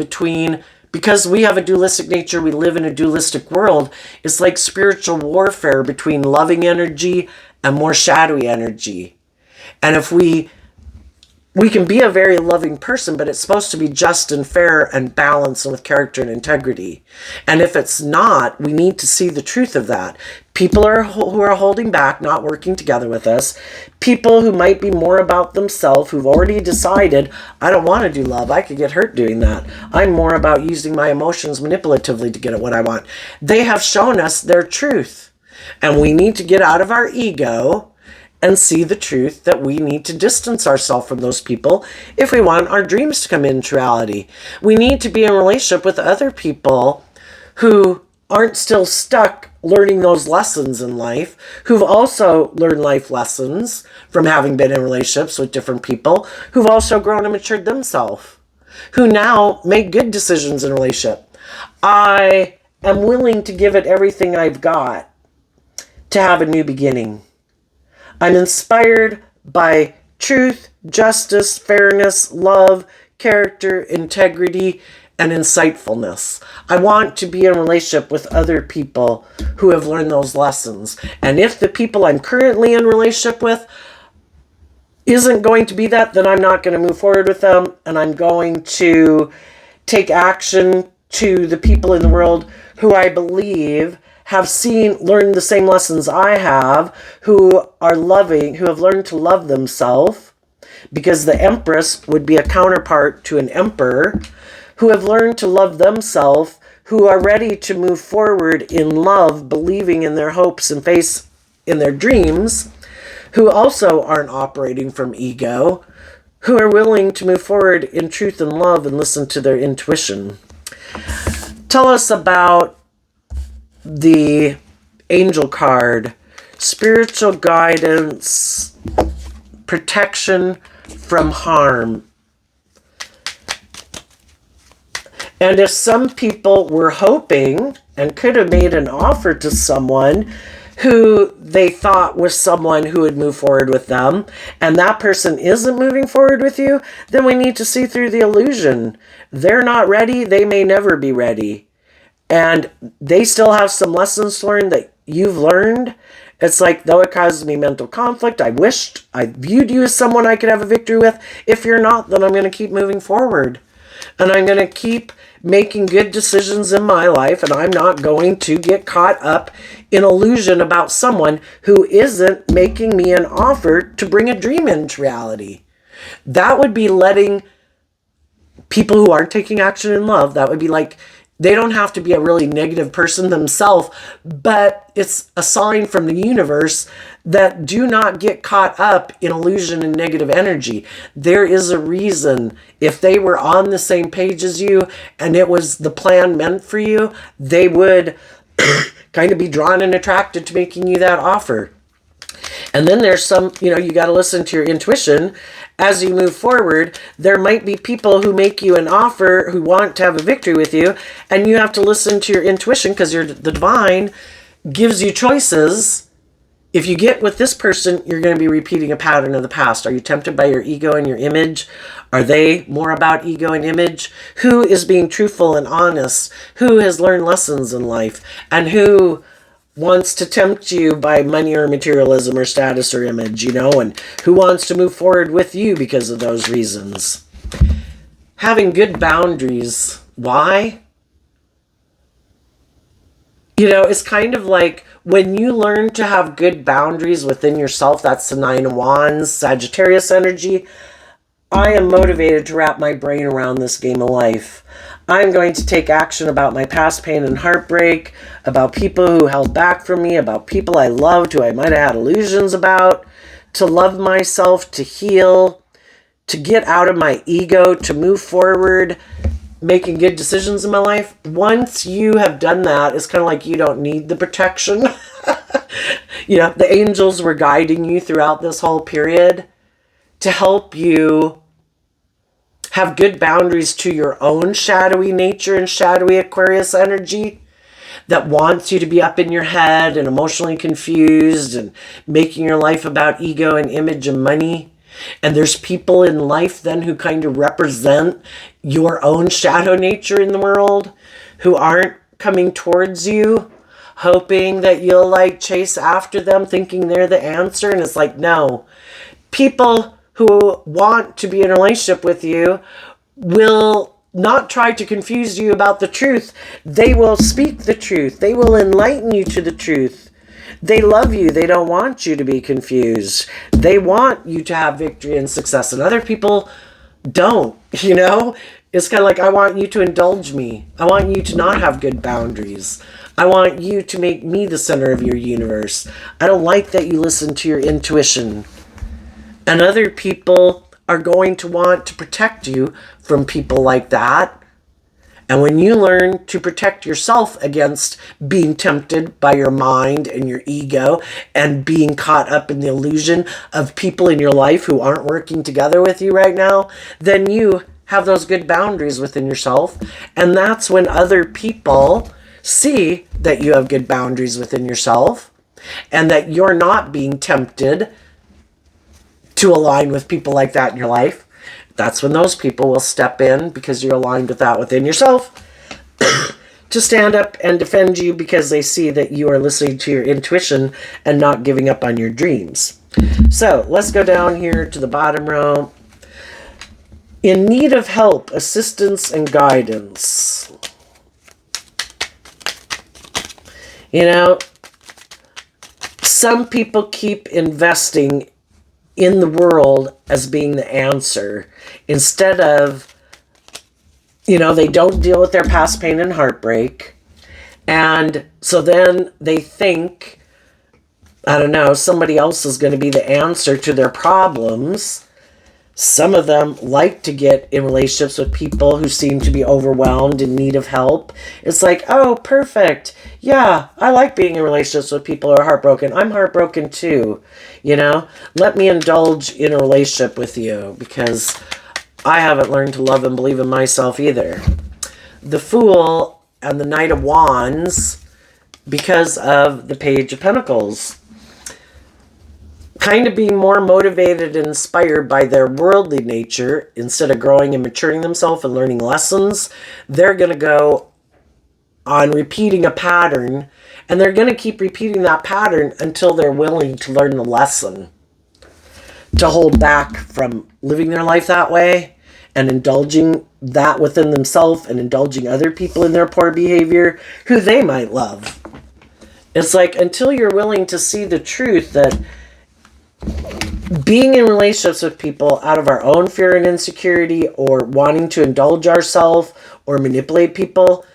because we have a dualistic nature, we live in a dualistic world. It's like spiritual warfare between loving energy and more shadowy energy. And if we can be a very loving person, but it's supposed to be just and fair and balanced and with character and integrity. And if it's not, we need to see the truth of that. People who are holding back, not working together with us. People who might be more about themselves, who've already decided, I don't want to do love. I could get hurt doing that. I'm more about using my emotions manipulatively to get at what I want. They have shown us their truth. And we need to get out of our ego and see the truth that we need to distance ourselves from those people if we want our dreams to come into reality. We need to be in a relationship with other people who aren't still stuck learning those lessons in life, who've also learned life lessons from having been in relationships with different people, who've also grown and matured themselves, who now make good decisions in a relationship. I am willing to give it everything I've got to have a new beginning. I'm inspired by truth, justice, fairness, love, character, integrity, and insightfulness. I want to be in a relationship with other people who have learned those lessons. And if the people I'm currently in a relationship with isn't going to be that, then I'm not going to move forward with them. And I'm going to take action to the people in the world who I believe have learned the same lessons I have, who are loving, who have learned to love themselves, because the Empress would be a counterpart to an Emperor, who have learned to love themselves, who are ready to move forward in love, believing in their hopes and faith in their dreams, who also aren't operating from ego, who are willing to move forward in truth and love and listen to their intuition. Tell us about the angel card, spiritual guidance, protection from harm. And if some people were hoping and could have made an offer to someone who they thought was someone who would move forward with them, and that person isn't moving forward with you, then we need to see through the illusion. They're not ready. They may never be ready. And they still have some lessons learned that you've learned. It's like, though it causes me mental conflict, I wished I viewed you as someone I could have a victory with. If you're not, then I'm going to keep moving forward. And I'm going to keep making good decisions in my life, and I'm not going to get caught up in illusion about someone who isn't making me an offer to bring a dream into reality. That would be letting people who aren't taking action in love, that would be like, they don't have to be a really negative person themselves, but it's a sign from the universe that do not get caught up in illusion and negative energy. There is a reason. If they were on the same page as you and it was the plan meant for you, they would kind of be drawn and attracted to making you that offer. And then there's some, you got to listen to your intuition. As you move forward, there might be people who make you an offer who want to have a victory with you, and you have to listen to your intuition because the divine gives you choices. If you get with this person, you're going to be repeating a pattern of the past. Are you tempted by your ego and your image? Are they more about ego and image? Who is being truthful and honest? Who has learned lessons in life? And who wants to tempt you by money or materialism or status or image, and who wants to move forward with you because of those reasons. Having good boundaries. Why? It's kind of like when you learn to have good boundaries within yourself, that's the Nine of Wands, Sagittarius energy. I am motivated to wrap my brain around this game of life. I'm going to take action about my past pain and heartbreak, about people who held back from me, about people I loved who I might have had illusions about, to love myself, to heal, to get out of my ego, to move forward, making good decisions in my life. Once you have done that, it's kind of like you don't need the protection. The angels were guiding you throughout this whole period to help you have good boundaries to your own shadowy nature and shadowy Aquarius energy that wants you to be up in your head and emotionally confused and making your life about ego and image and money. And there's people in life then who kind of represent your own shadow nature in the world who aren't coming towards you, hoping that you'll chase after them, thinking they're the answer. And it's like, no. People who want to be in a relationship with you will not try to confuse you about the truth. They will speak the truth. They will enlighten you to the truth. They love you. They don't want you to be confused. They want you to have victory and success. And other people don't, you know? It's kind of like, I want you to indulge me. I want you to not have good boundaries. I want you to make me the center of your universe. I don't like that you listen to your intuition. And other people are going to want to protect you from people like that. And when you learn to protect yourself against being tempted by your mind and your ego and being caught up in the illusion of people in your life who aren't working together with you right now, then you have those good boundaries within yourself. And that's when other people see that you have good boundaries within yourself and that you're not being tempted to align with people like that in your life. That's when those people will step in, because you're aligned with that within yourself, to stand up and defend you, because they see that you are listening to your intuition and not giving up on your dreams. So let's go down here to the bottom row. In need of help, assistance, and guidance. You know, some people keep investing in the world as being the answer, instead of, you know, they don't deal with their past pain and heartbreak. And so then they think, I don't know, somebody else is going to be the answer to their problems. Some of them like to get in relationships with people who seem to be overwhelmed, in need of help. It's like, oh, perfect. Yeah, I like being in relationships with people who are heartbroken. I'm heartbroken too. You know, let me indulge in a relationship with you, because I haven't learned to love and believe in myself either. The Fool and the Knight of Wands, because of the Page of Pentacles. Kind of being more motivated and inspired by their worldly nature, instead of growing and maturing themselves and learning lessons, they're going to go on repeating a pattern, and they're going to keep repeating that pattern until they're willing to learn the lesson, to hold back from living their life that way and indulging that within themselves and indulging other people in their poor behavior who they might love. It's like, until you're willing to see the truth that being in relationships with people out of our own fear and insecurity, or wanting to indulge ourselves or manipulate people,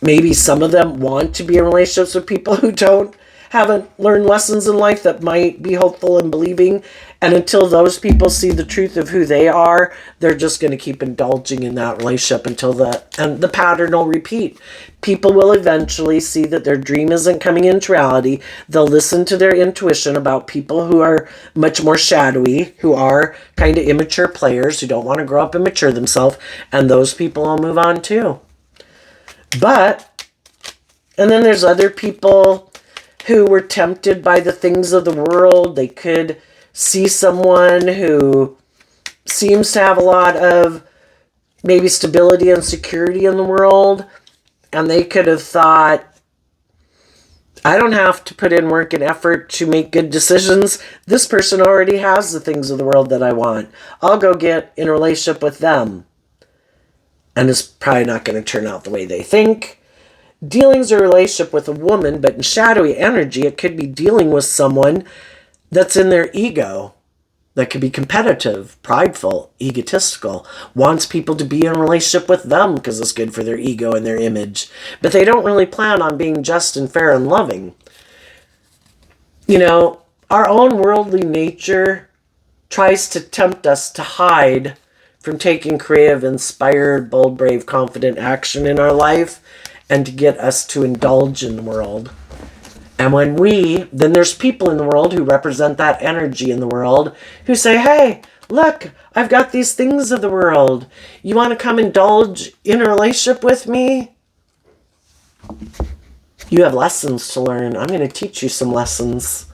maybe some of them want to be in relationships with people who haven't learned lessons in life that might be hopeful and believing. And until those people see the truth of who they are, they're just going to keep indulging in that relationship until the pattern will repeat. People will eventually see that their dream isn't coming into reality. They'll listen to their intuition about people who are much more shadowy, who are kind of immature players, who don't want to grow up and mature themselves, and those people will move on too. And then there's other people who were tempted by the things of the world. They could see someone who seems to have a lot of maybe stability and security in the world, and they could have thought, I don't have to put in work and effort to make good decisions. This person already has the things of the world that I want. I'll go get in a relationship with them. And it's probably not going to turn out the way they think. Dealing's a relationship with a woman, but in shadowy energy, it could be dealing with someone that's in their ego, that could be competitive, prideful, egotistical, wants people to be in a relationship with them because it's good for their ego and their image. But they don't really plan on being just and fair and loving. You know, our own worldly nature tries to tempt us to hide from taking creative, inspired, bold, brave, confident action in our life, and to get us to indulge in the world. And then there's people in the world who represent that energy in the world who say, hey, look, I've got these things of the world. You want to come indulge in a relationship with me? You have lessons to learn. I'm going to teach you some lessons.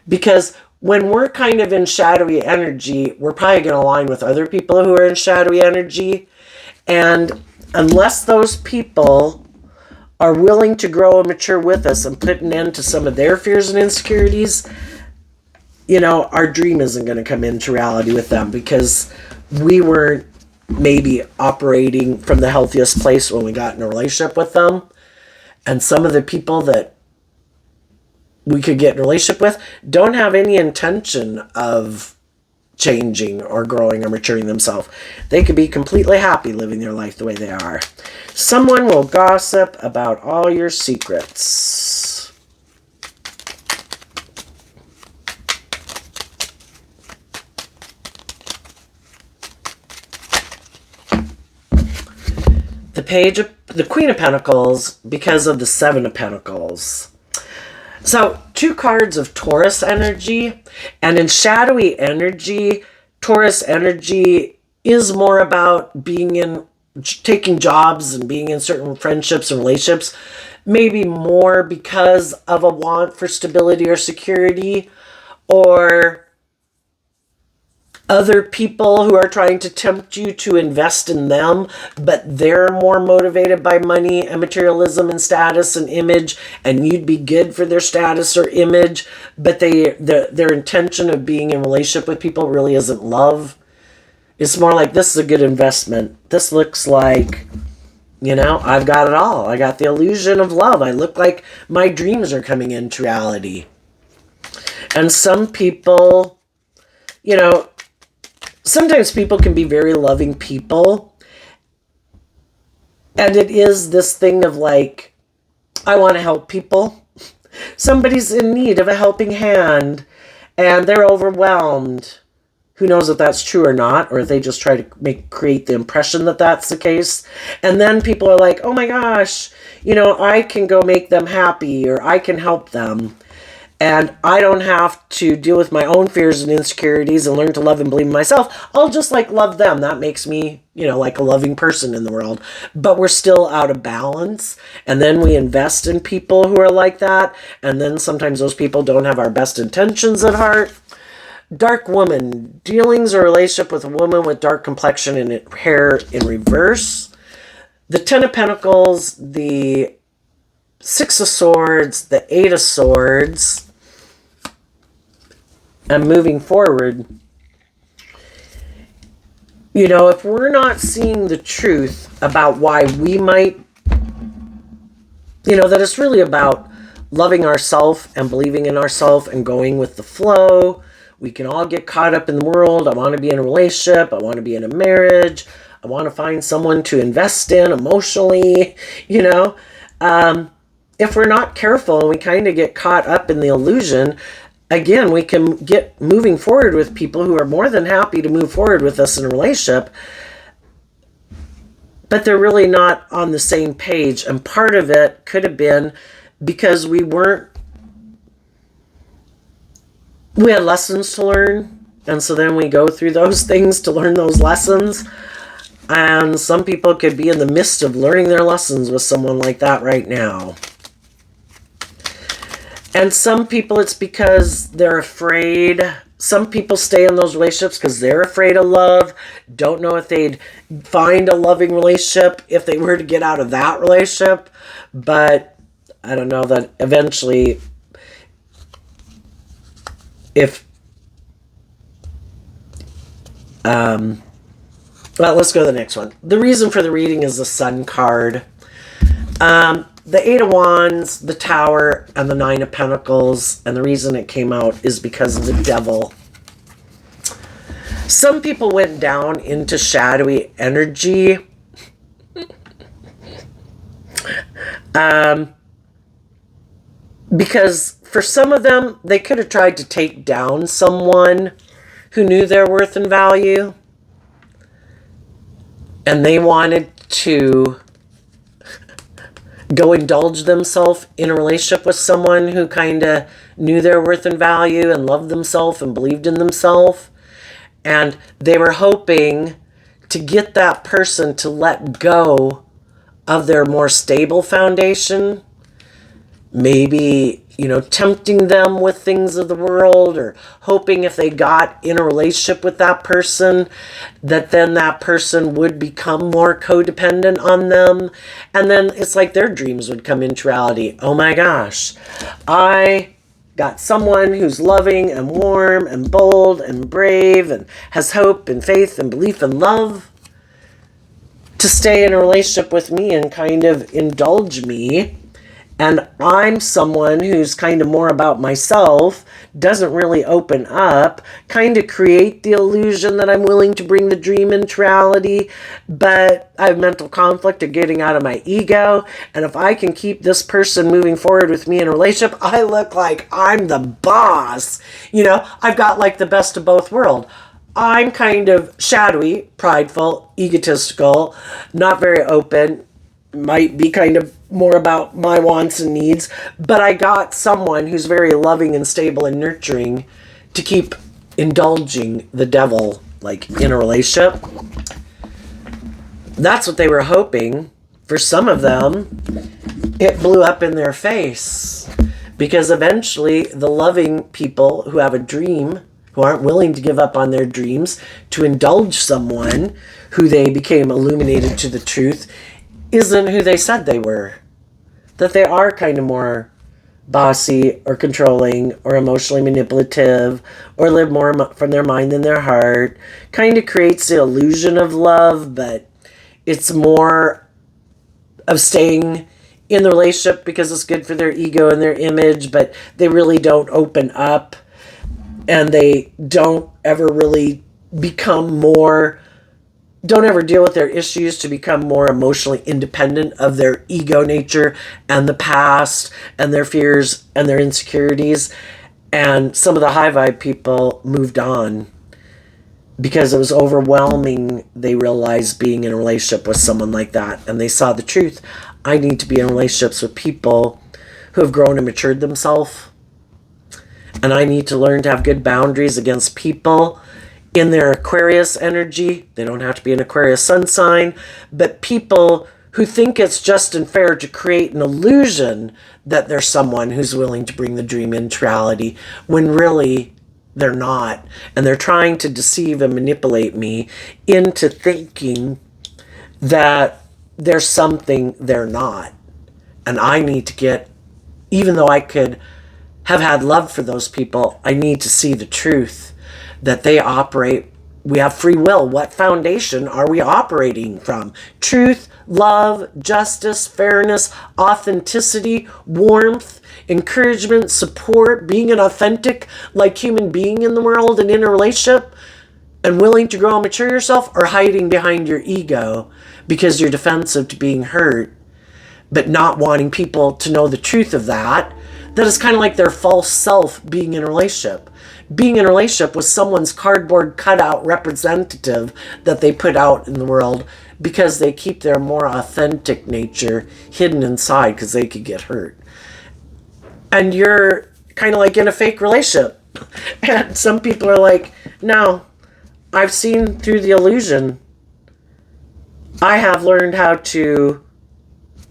Because when we're kind of in shadowy energy, we're probably going to align with other people who are in shadowy energy. And unless those people are willing to grow and mature with us and put an end to some of their fears and insecurities, you know, our dream isn't going to come into reality with them, because we weren't maybe operating from the healthiest place when we got in a relationship with them. And some of the people that we could get in a relationship with don't have any intention of changing or growing or maturing themselves. They could be completely happy living their life the way they are. Someone will gossip about all your secrets. The Queen of Pentacles, because of the Seven of Pentacles. So, 2 cards of Taurus energy, and in shadowy energy, Taurus energy is more about taking jobs and being in certain friendships and relationships, maybe more because of a want for stability or security, or other people who are trying to tempt you to invest in them, but they're more motivated by money and materialism and status and image, and you'd be good for their status or image, but their intention of being in a relationship with people really isn't love. It's more like, this is a good investment. This looks like, I've got it all. I got the illusion of love. I look like my dreams are coming into reality. And some people, sometimes people can be very loving people. And it is this thing of like, I want to help people. Somebody's in need of a helping hand and they're overwhelmed. Who knows if that's true or not, or if they just try to create the impression that that's the case. And then people are like, oh my gosh, I can go make them happy, or I can help them. And I don't have to deal with my own fears and insecurities and learn to love and believe in myself. I'll just love them. That makes me, like a loving person in the world. But we're still out of balance. And then we invest in people who are like that. And then sometimes those people don't have our best intentions at heart. Dark woman, dealings or relationship with a woman with dark complexion and hair in reverse. The 10 of Pentacles, the 6 of Swords, the 8 of Swords. And moving forward, if we're not seeing the truth about why we might, that it's really about loving ourselves and believing in ourselves and going with the flow. We can all get caught up in the world. I want to be in a relationship. I want to be in a marriage. I want to find someone to invest in emotionally, If we're not careful and we kind of get caught up in the illusion, again, we can get moving forward with people who are more than happy to move forward with us in a relationship, but they're really not on the same page. And part of it could have been because we had lessons to learn, and so then we go through those things to learn those lessons. And some people could be in the midst of learning their lessons with someone like that right now. And some people, it's because they're afraid. Some people stay in those relationships because they're afraid of love, don't know if they'd find a loving relationship if they were to get out of that relationship. But I don't know, that eventually, well, let's go to the next one. The reason for the reading is the Sun card. The 8 of Wands, the Tower, and the 9 of Pentacles. And the reason it came out is because of the Devil. Some people went down into shadowy energy. Because for some of them, they could have tried to take down someone who knew their worth and value. And they wanted to go indulge themselves in a relationship with someone who kind of knew their worth and value and loved themselves and believed in themselves. And they were hoping to get that person to let go of their more stable foundation. Maybe, tempting them with things of the world, or hoping if they got in a relationship with that person, that then that person would become more codependent on them. And then it's like their dreams would come into reality. Oh my gosh, I got someone who's loving and warm and bold and brave and has hope and faith and belief and love to stay in a relationship with me and kind of indulge me. and I'm someone who's kind of more about myself, doesn't really open up, kind of create the illusion that I'm willing to bring the dream into reality, but I have mental conflict of getting out of my ego. And if I can keep this person moving forward with me in a relationship, I look like I'm the boss. I've got like the best of both worlds. I'm kind of shadowy, prideful, egotistical, not very open, might be kind of more about my wants and needs, but I got someone who's very loving and stable and nurturing to keep indulging the devil, like in a relationship. That's what they were hoping. For some of them, it blew up in their face, because eventually the loving people who have a dream, who aren't willing to give up on their dreams to indulge someone who they became illuminated to the truth, isn't who they said they were. That they are kind of more bossy or controlling or emotionally manipulative or live more from their mind than their heart. Kind of creates the illusion of love, but it's more of staying in the relationship because it's good for their ego and their image, but they really don't open up, and they don't ever really don't ever deal with their issues to become more emotionally independent of their ego nature and the past and their fears and their insecurities. And some of the high vibe people moved on because it was overwhelming. They realized being in a relationship with someone like that, and they saw the truth. I need to be in relationships with people who have grown and matured themselves, and I need to learn to have good boundaries against people in their Aquarius energy. They don't have to be an Aquarius sun sign, but people who think it's just and fair to create an illusion that there's someone who's willing to bring the dream into reality when really they're not. And they're trying to deceive and manipulate me into thinking that there's something they're not. And I need to get, even though I could have had love for those people, I need to see the truth that they operate. We have free will. What foundation are we operating from? Truth, love, justice, fairness, authenticity, warmth, encouragement, support, being an authentic, like human being in the world and in a relationship, and willing to grow and mature yourself, or hiding behind your ego because you're defensive to being hurt, but not wanting people to know the truth of that. That is kind of like their false self being in a relationship. Being in a relationship with someone's cardboard cutout representative that they put out in the world because they keep their more authentic nature hidden inside because they could get hurt. And you're kind of like in a fake relationship. And some people are like, no, I've seen through the illusion. I have learned how to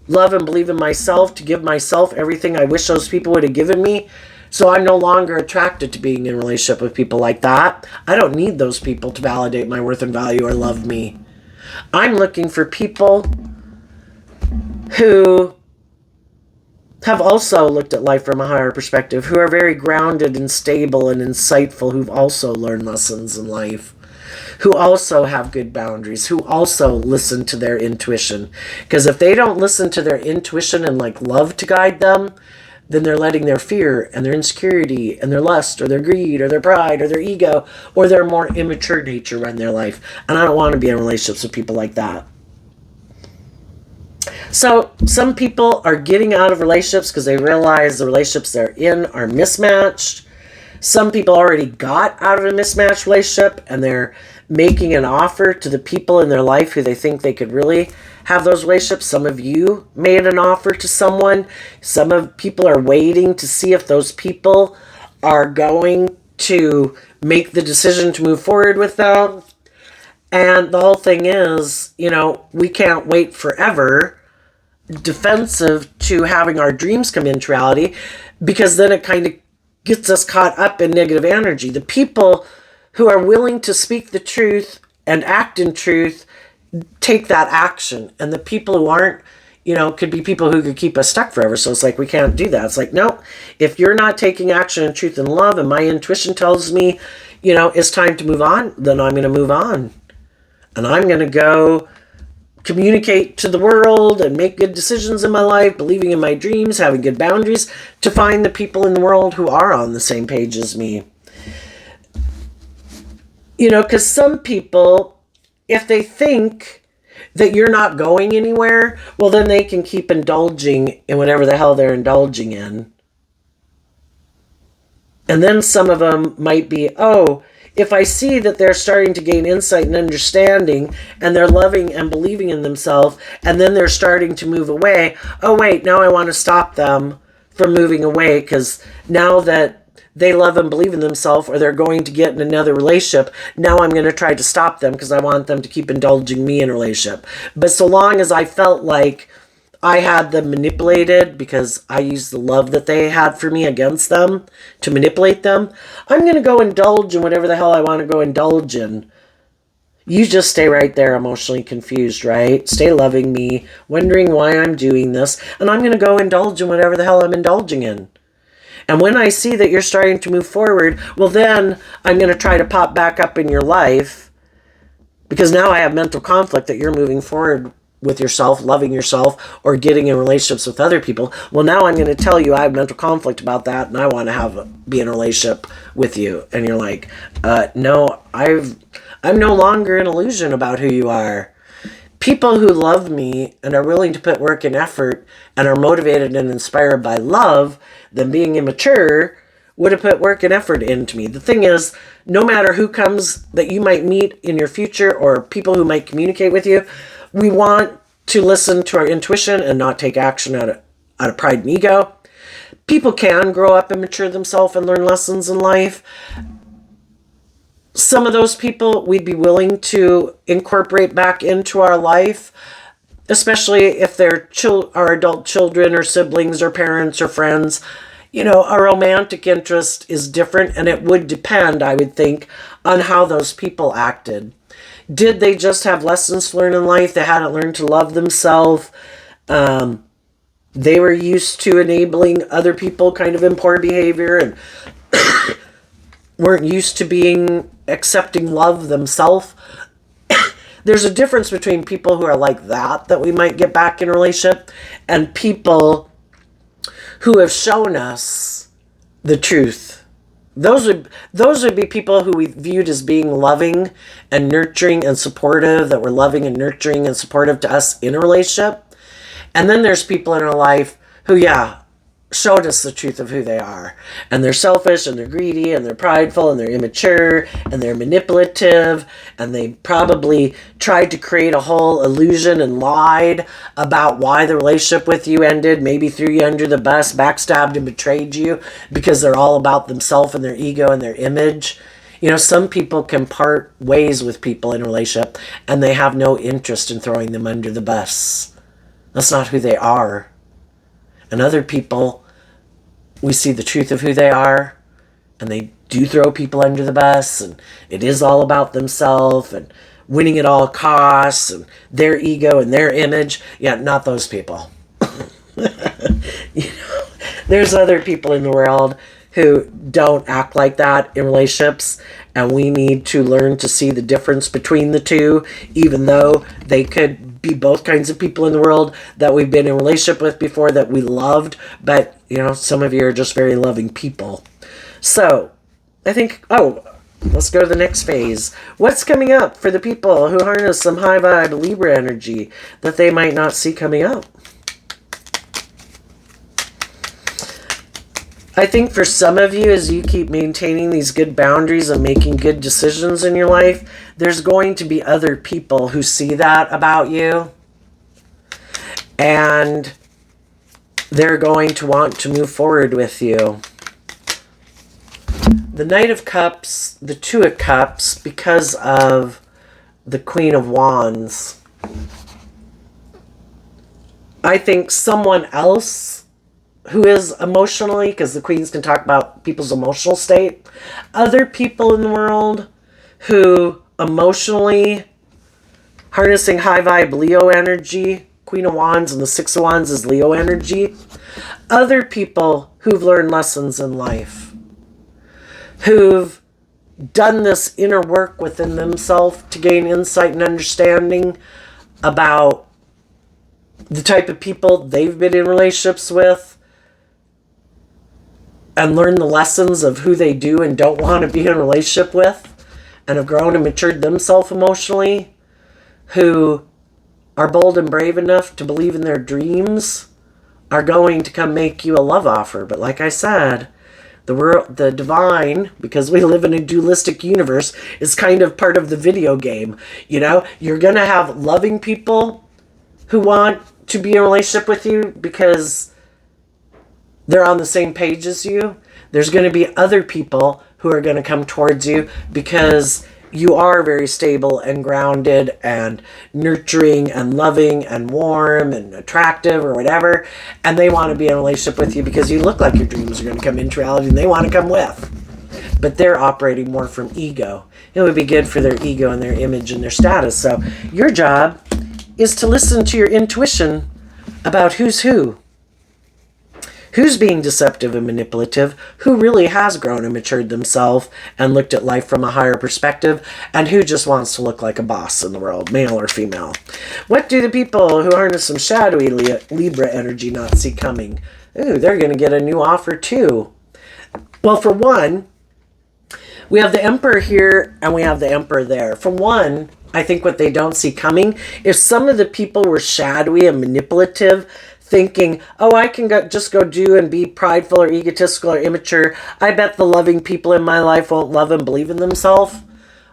love and believe in myself, to give myself everything I wish those people would have given me. So I'm no longer attracted to being in a relationship with people like that. I don't need those people to validate my worth and value or love me. I'm looking for people who have also looked at life from a higher perspective, who are very grounded and stable and insightful, who've also learned lessons in life, who also have good boundaries, who also listen to their intuition. Because if they don't listen to their intuition and like love to guide them, then they're letting their fear and their insecurity and their lust or their greed or their pride or their ego or their more immature nature run their life. And I don't want to be in relationships with people like that. So some people are getting out of relationships because they realize the relationships they're in are mismatched. Some people already got out of a mismatched relationship and they're making an offer to the people in their life who they think they could really have those relationships. Some of you made an offer to someone. Some of people are waiting to see if those people are going to make the decision to move forward with them. And the whole thing is, we can't wait forever, defensive to having our dreams come into reality, because then it kind of gets us caught up in negative energy. The people who are willing to speak the truth and act in truth take that action. And the people who aren't, could be people who could keep us stuck forever. So it's like, we can't do that. It's like, no, if you're not taking action in truth and love, and my intuition tells me, it's time to move on, then I'm going to move on. And I'm going to go communicate to the world and make good decisions in my life, believing in my dreams, having good boundaries, to find the people in the world who are on the same page as me. You know, because some people, if they think that you're not going anywhere, well, then they can keep indulging in whatever the hell they're indulging in. And then some of them might be, oh, if I see that they're starting to gain insight and understanding and they're loving and believing in themselves, and then they're starting to move away, oh, wait, now I want to stop them from moving away, because now that they love and believe in themselves, or they're going to get in another relationship, now I'm going to try to stop them because I want them to keep indulging me in a relationship. But so long as I felt like I had them manipulated because I used the love that they had for me against them to manipulate them, I'm going to go indulge in whatever the hell I want to go indulge in. You just stay right there emotionally confused, right? Stay loving me, wondering why I'm doing this, and I'm going to go indulge in whatever the hell I'm indulging in. And when I see that you're starting to move forward, well, then I'm going to try to pop back up in your life, because now I have mental conflict that you're moving forward with yourself, loving yourself, or getting in relationships with other people. Well, now I'm going to tell you I have mental conflict about that, and I want to be in a relationship with you. And you're like, no, I'm no longer an illusion about who you are. People who love me and are willing to put work and effort and are motivated and inspired by love than being immature would have put work and effort into me. The thing is, no matter who comes that you might meet in your future or people who might communicate with you, we want to listen to our intuition and not take action out of pride and ego. People can grow up and mature themselves and learn lessons in life. Some of those people we'd be willing to incorporate back into our life, especially if they're our adult children or siblings or parents or friends. You know, a romantic interest is different, and it would depend, I would think, on how those people acted. Did they just have lessons to learn in life? They hadn't learned to love themselves. They were used to enabling other people kind of in poor behavior and weren't used to accepting love themselves. There's a difference between people who are like that we might get back in a relationship, and people who have shown us the truth. Those would be people who we viewed as being loving and nurturing and supportive, that were loving and nurturing and supportive to us in a relationship. And then there's people in our life who, showed us the truth of who they are. And they're selfish, and they're greedy, and they're prideful, and they're immature, and they're manipulative, and they probably tried to create a whole illusion and lied about why the relationship with you ended, maybe threw you under the bus, backstabbed and betrayed you, because they're all about themselves and their ego and their image. You know, some people can part ways with people in a relationship, and they have no interest in throwing them under the bus. That's not who they are. And other people, we see the truth of who they are, and they do throw people under the bus, and it is all about themselves and winning at all costs and their ego and their image. Yeah, not those people. You know, there's other people in the world who don't act like that in relationships, and we need to learn to see the difference between the two, even though they could be both kinds of people in the world that we've been in a relationship with before that we loved. But, you know, some of you are just very loving people. So, I think, let's go to the next phase. What's coming up for the people who harness some high vibe Libra energy that they might not see coming up? I think for some of you, as you keep maintaining these good boundaries and making good decisions in your life, there's going to be other people who see that about you. And they're going to want to move forward with you. The Knight of Cups, the Two of Cups, because of the Queen of Wands. I think someone else who is emotionally, because the queens can talk about people's emotional state, other people in the world who emotionally harnessing high vibe Leo energy, Queen of Wands and the Six of Wands is Leo energy, other people who've learned lessons in life, who've done this inner work within themselves to gain insight and understanding about the type of people they've been in relationships with and learn the lessons of who they do and don't want to be in a relationship with, and have grown and matured themselves emotionally, who are bold and brave enough to believe in their dreams, are going to come make you a love offer. But like I said, the world, the divine, because we live in a dualistic universe, is kind of part of the video game. You know, you're going to have loving people who want to be in a relationship with you because they're on the same page as you. There's going to be other people who are going to come towards you because you are very stable and grounded and nurturing and loving and warm and attractive or whatever. And they want to be in a relationship with you because you look like your dreams are going to come into reality and they want to come with. But they're operating more from ego. It would be good for their ego and their image and their status. So your job is to listen to your intuition about who's who. Who's being deceptive and manipulative, who really has grown and matured themselves and looked at life from a higher perspective, and who just wants to look like a boss in the world, male or female. What do the people who harness some shadowy Libra energy not see coming? Ooh, they're going to get a new offer too. Well, for one, we have the Emperor here and we have the Emperor there. For one, I think what they don't see coming, if some of the people were shadowy and manipulative, thinking, oh, I can just go do and be prideful or egotistical or immature, I bet the loving people in my life won't love and believe in themselves.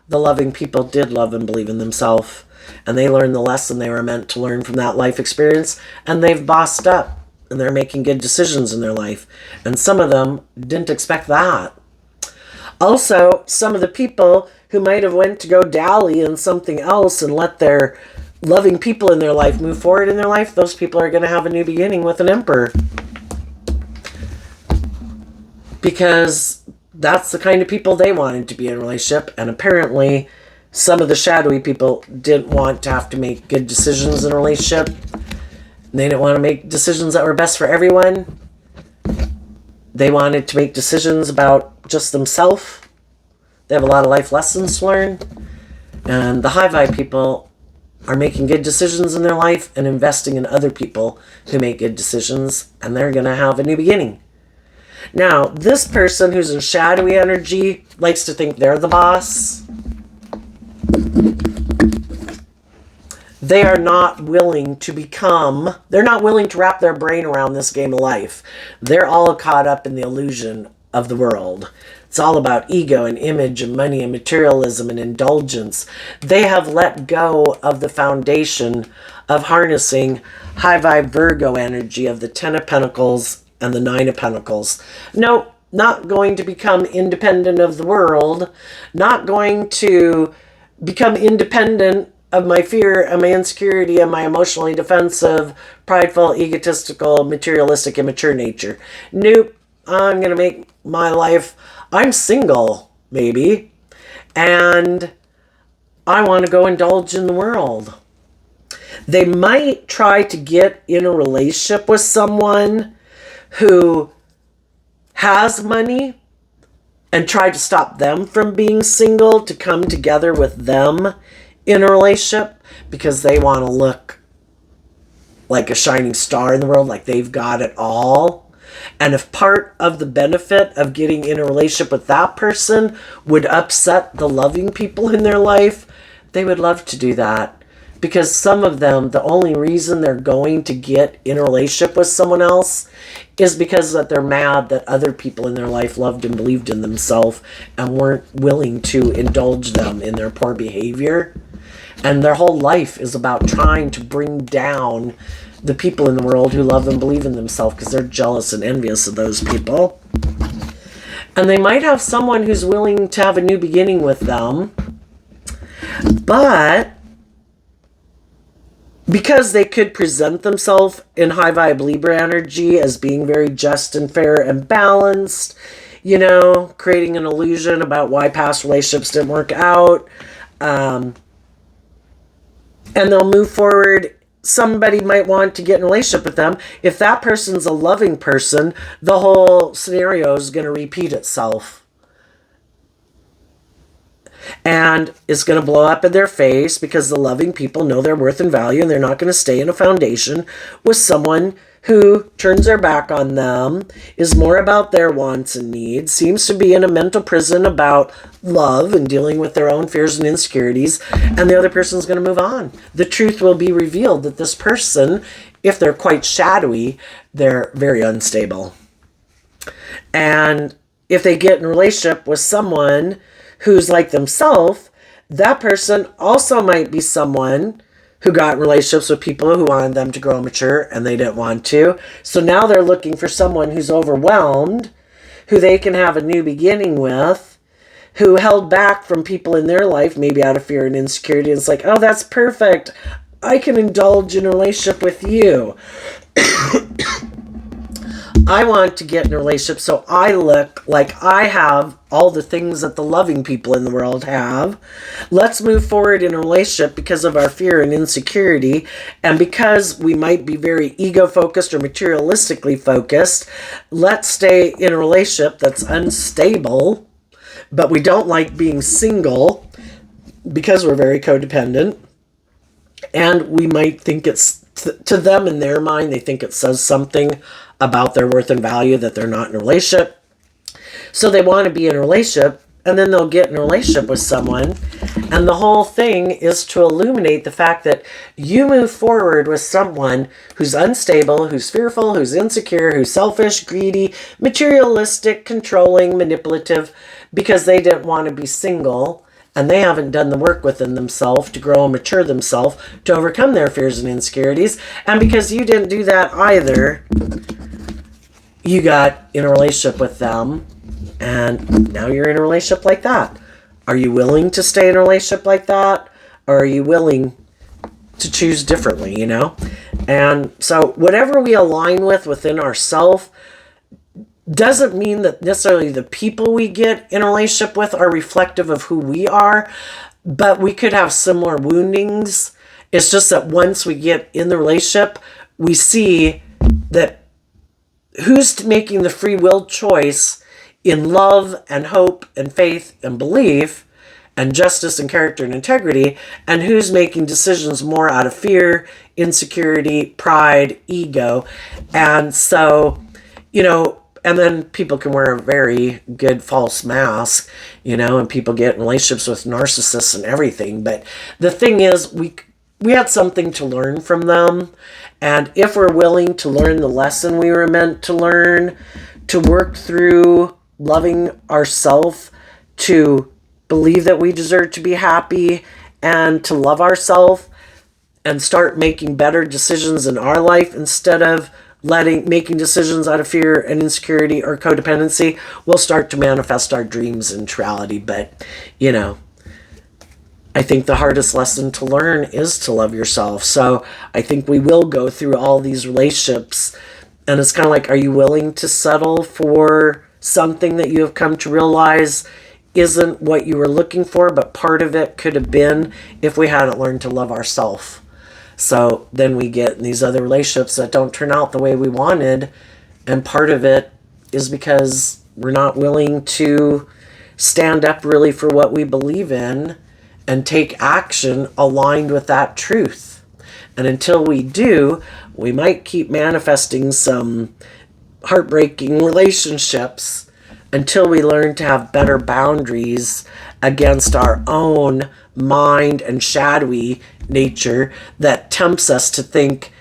The loving people did love and believe in themselves. And they learned the lesson they were meant to learn from that life experience. And they've bossed up. And they're making good decisions in their life. And some of them didn't expect that. Also, some of the people who might have went to go dally in something else and let their loving people in their life move forward in their life, those people are going to have a new beginning with an Emperor. Because that's the kind of people they wanted to be in a relationship. And apparently, some of the shadowy people didn't want to have to make good decisions in a relationship. They didn't want to make decisions that were best for everyone. They wanted to make decisions about just themselves. They have a lot of life lessons to learn. And the high vibe people are making good decisions in their life and investing in other people who make good decisions, and they're going to have a new beginning. Now, this person who's in shadowy energy likes to think they're the boss. They are not willing to they're not willing to wrap their brain around this game of life. They're all caught up in the illusion of the world. It's all about ego and image and money and materialism and indulgence. They have let go of the foundation of harnessing high vibe Virgo energy of the 10 of Pentacles and the 9 of Pentacles. No, not going to become independent of the world. Not going to become independent of my fear and my insecurity and my emotionally defensive, prideful, egotistical, materialistic, immature nature. Nope. I'm going to make my life... I'm single, maybe, and I want to go indulge in the world. They might try to get in a relationship with someone who has money and try to stop them from being single to come together with them in a relationship because they want to look like a shining star in the world, like they've got it all. And if part of the benefit of getting in a relationship with that person would upset the loving people in their life, they would love to do that. Because some of them, the only reason they're going to get in a relationship with someone else is because that they're mad that other people in their life loved and believed in themselves and weren't willing to indulge them in their poor behavior. And their whole life is about trying to bring down the people in the world who love and believe in themselves because they're jealous and envious of those people. And they might have someone who's willing to have a new beginning with them. But because they could present themselves in high vibe Libra energy as being very just and fair and balanced, you know, creating an illusion about why past relationships didn't work out. And they'll move forward. Somebody might want to get in a relationship with them. If that person's a loving person, the whole scenario is going to repeat itself. And it's going to blow up in their face because the loving people know their worth and value, and they're not going to stay in a foundation with someone who turns their back on them, is more about their wants and needs, seems to be in a mental prison about love and dealing with their own fears and insecurities, and the other person's going to move on. The truth will be revealed that this person, if they're quite shadowy, they're very unstable. And if they get in a relationship with someone who's like themselves, that person also might be someone who got in relationships with people who wanted them to grow and mature and they didn't want to. So now they're looking for someone who's overwhelmed, who they can have a new beginning with, who held back from people in their life, maybe out of fear and insecurity. And it's like, oh, that's perfect. I can indulge in a relationship with you. I want to get in a relationship so I look like I have all the things that the loving people in the world have. Let's move forward in a relationship because of our fear and insecurity, and because we might be very ego-focused or materialistically focused. Let's stay in a relationship that's unstable, but we don't like being single because we're very codependent, and we might think it's, to them in their mind, they think it says something about their worth and value that they're not in a relationship. So they want to be in a relationship, and then they'll get in a relationship with someone. And the whole thing is to illuminate the fact that you move forward with someone who's unstable, who's fearful, who's insecure, who's selfish, greedy, materialistic, controlling, manipulative, because they didn't want to be single. And they haven't done the work within themselves to grow and mature themselves to overcome their fears and insecurities. And because you didn't do that either, you got in a relationship with them, and now you're in a relationship like that. Are you willing to stay in a relationship like that? Or are you willing to choose differently, you know? And so whatever we align with within ourselves doesn't mean that necessarily the people we get in a relationship with are reflective of who we are, but we could have similar woundings. It's just that once we get in the relationship, we see that who's making the free will choice in love and hope and faith and belief and justice and character and integrity, and who's making decisions more out of fear, insecurity, pride, ego. And so, you know, and then people can wear a very good false mask, you know, and people get in relationships with narcissists and everything. But the thing is, we had something to learn from them. And if we're willing to learn the lesson we were meant to learn, to work through loving ourselves, to believe that we deserve to be happy, and to love ourselves, and start making better decisions in our life instead of making decisions out of fear and insecurity or codependency, we'll start to manifest our dreams into reality. But, you know, I think the hardest lesson to learn is to love yourself. So I think we will go through all these relationships, and it's kind of like, are you willing to settle for something that you have come to realize isn't what you were looking for, but part of it could have been if we hadn't learned to love ourselves. So then we get in these other relationships that don't turn out the way we wanted, and part of it is because we're not willing to stand up really for what we believe in and take action aligned with that truth. And until we do, we might keep manifesting some heartbreaking relationships until we learn to have better boundaries against our own mind and shadowy nature that tempts us to think,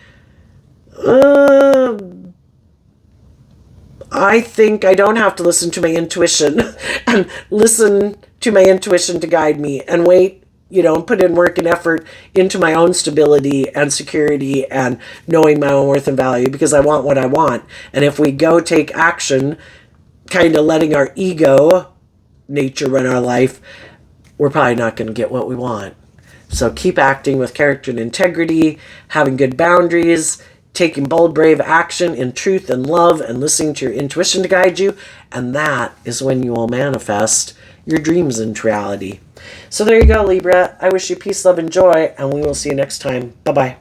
I think I don't have to listen to my intuition and listen to my intuition to guide me, and wait, you know, and put in work and effort into my own stability and security and knowing my own worth and value, because I want what I want. And if we go take action, kind of letting our ego nature run our life, we're probably not going to get what we want. So keep acting with character and integrity, having good boundaries, taking bold, brave action in truth and love, and listening to your intuition to guide you. And that is when you will manifest your dreams into reality. So there you go, Libra. I wish you peace, love, and joy, and we will see you next time. Bye-bye.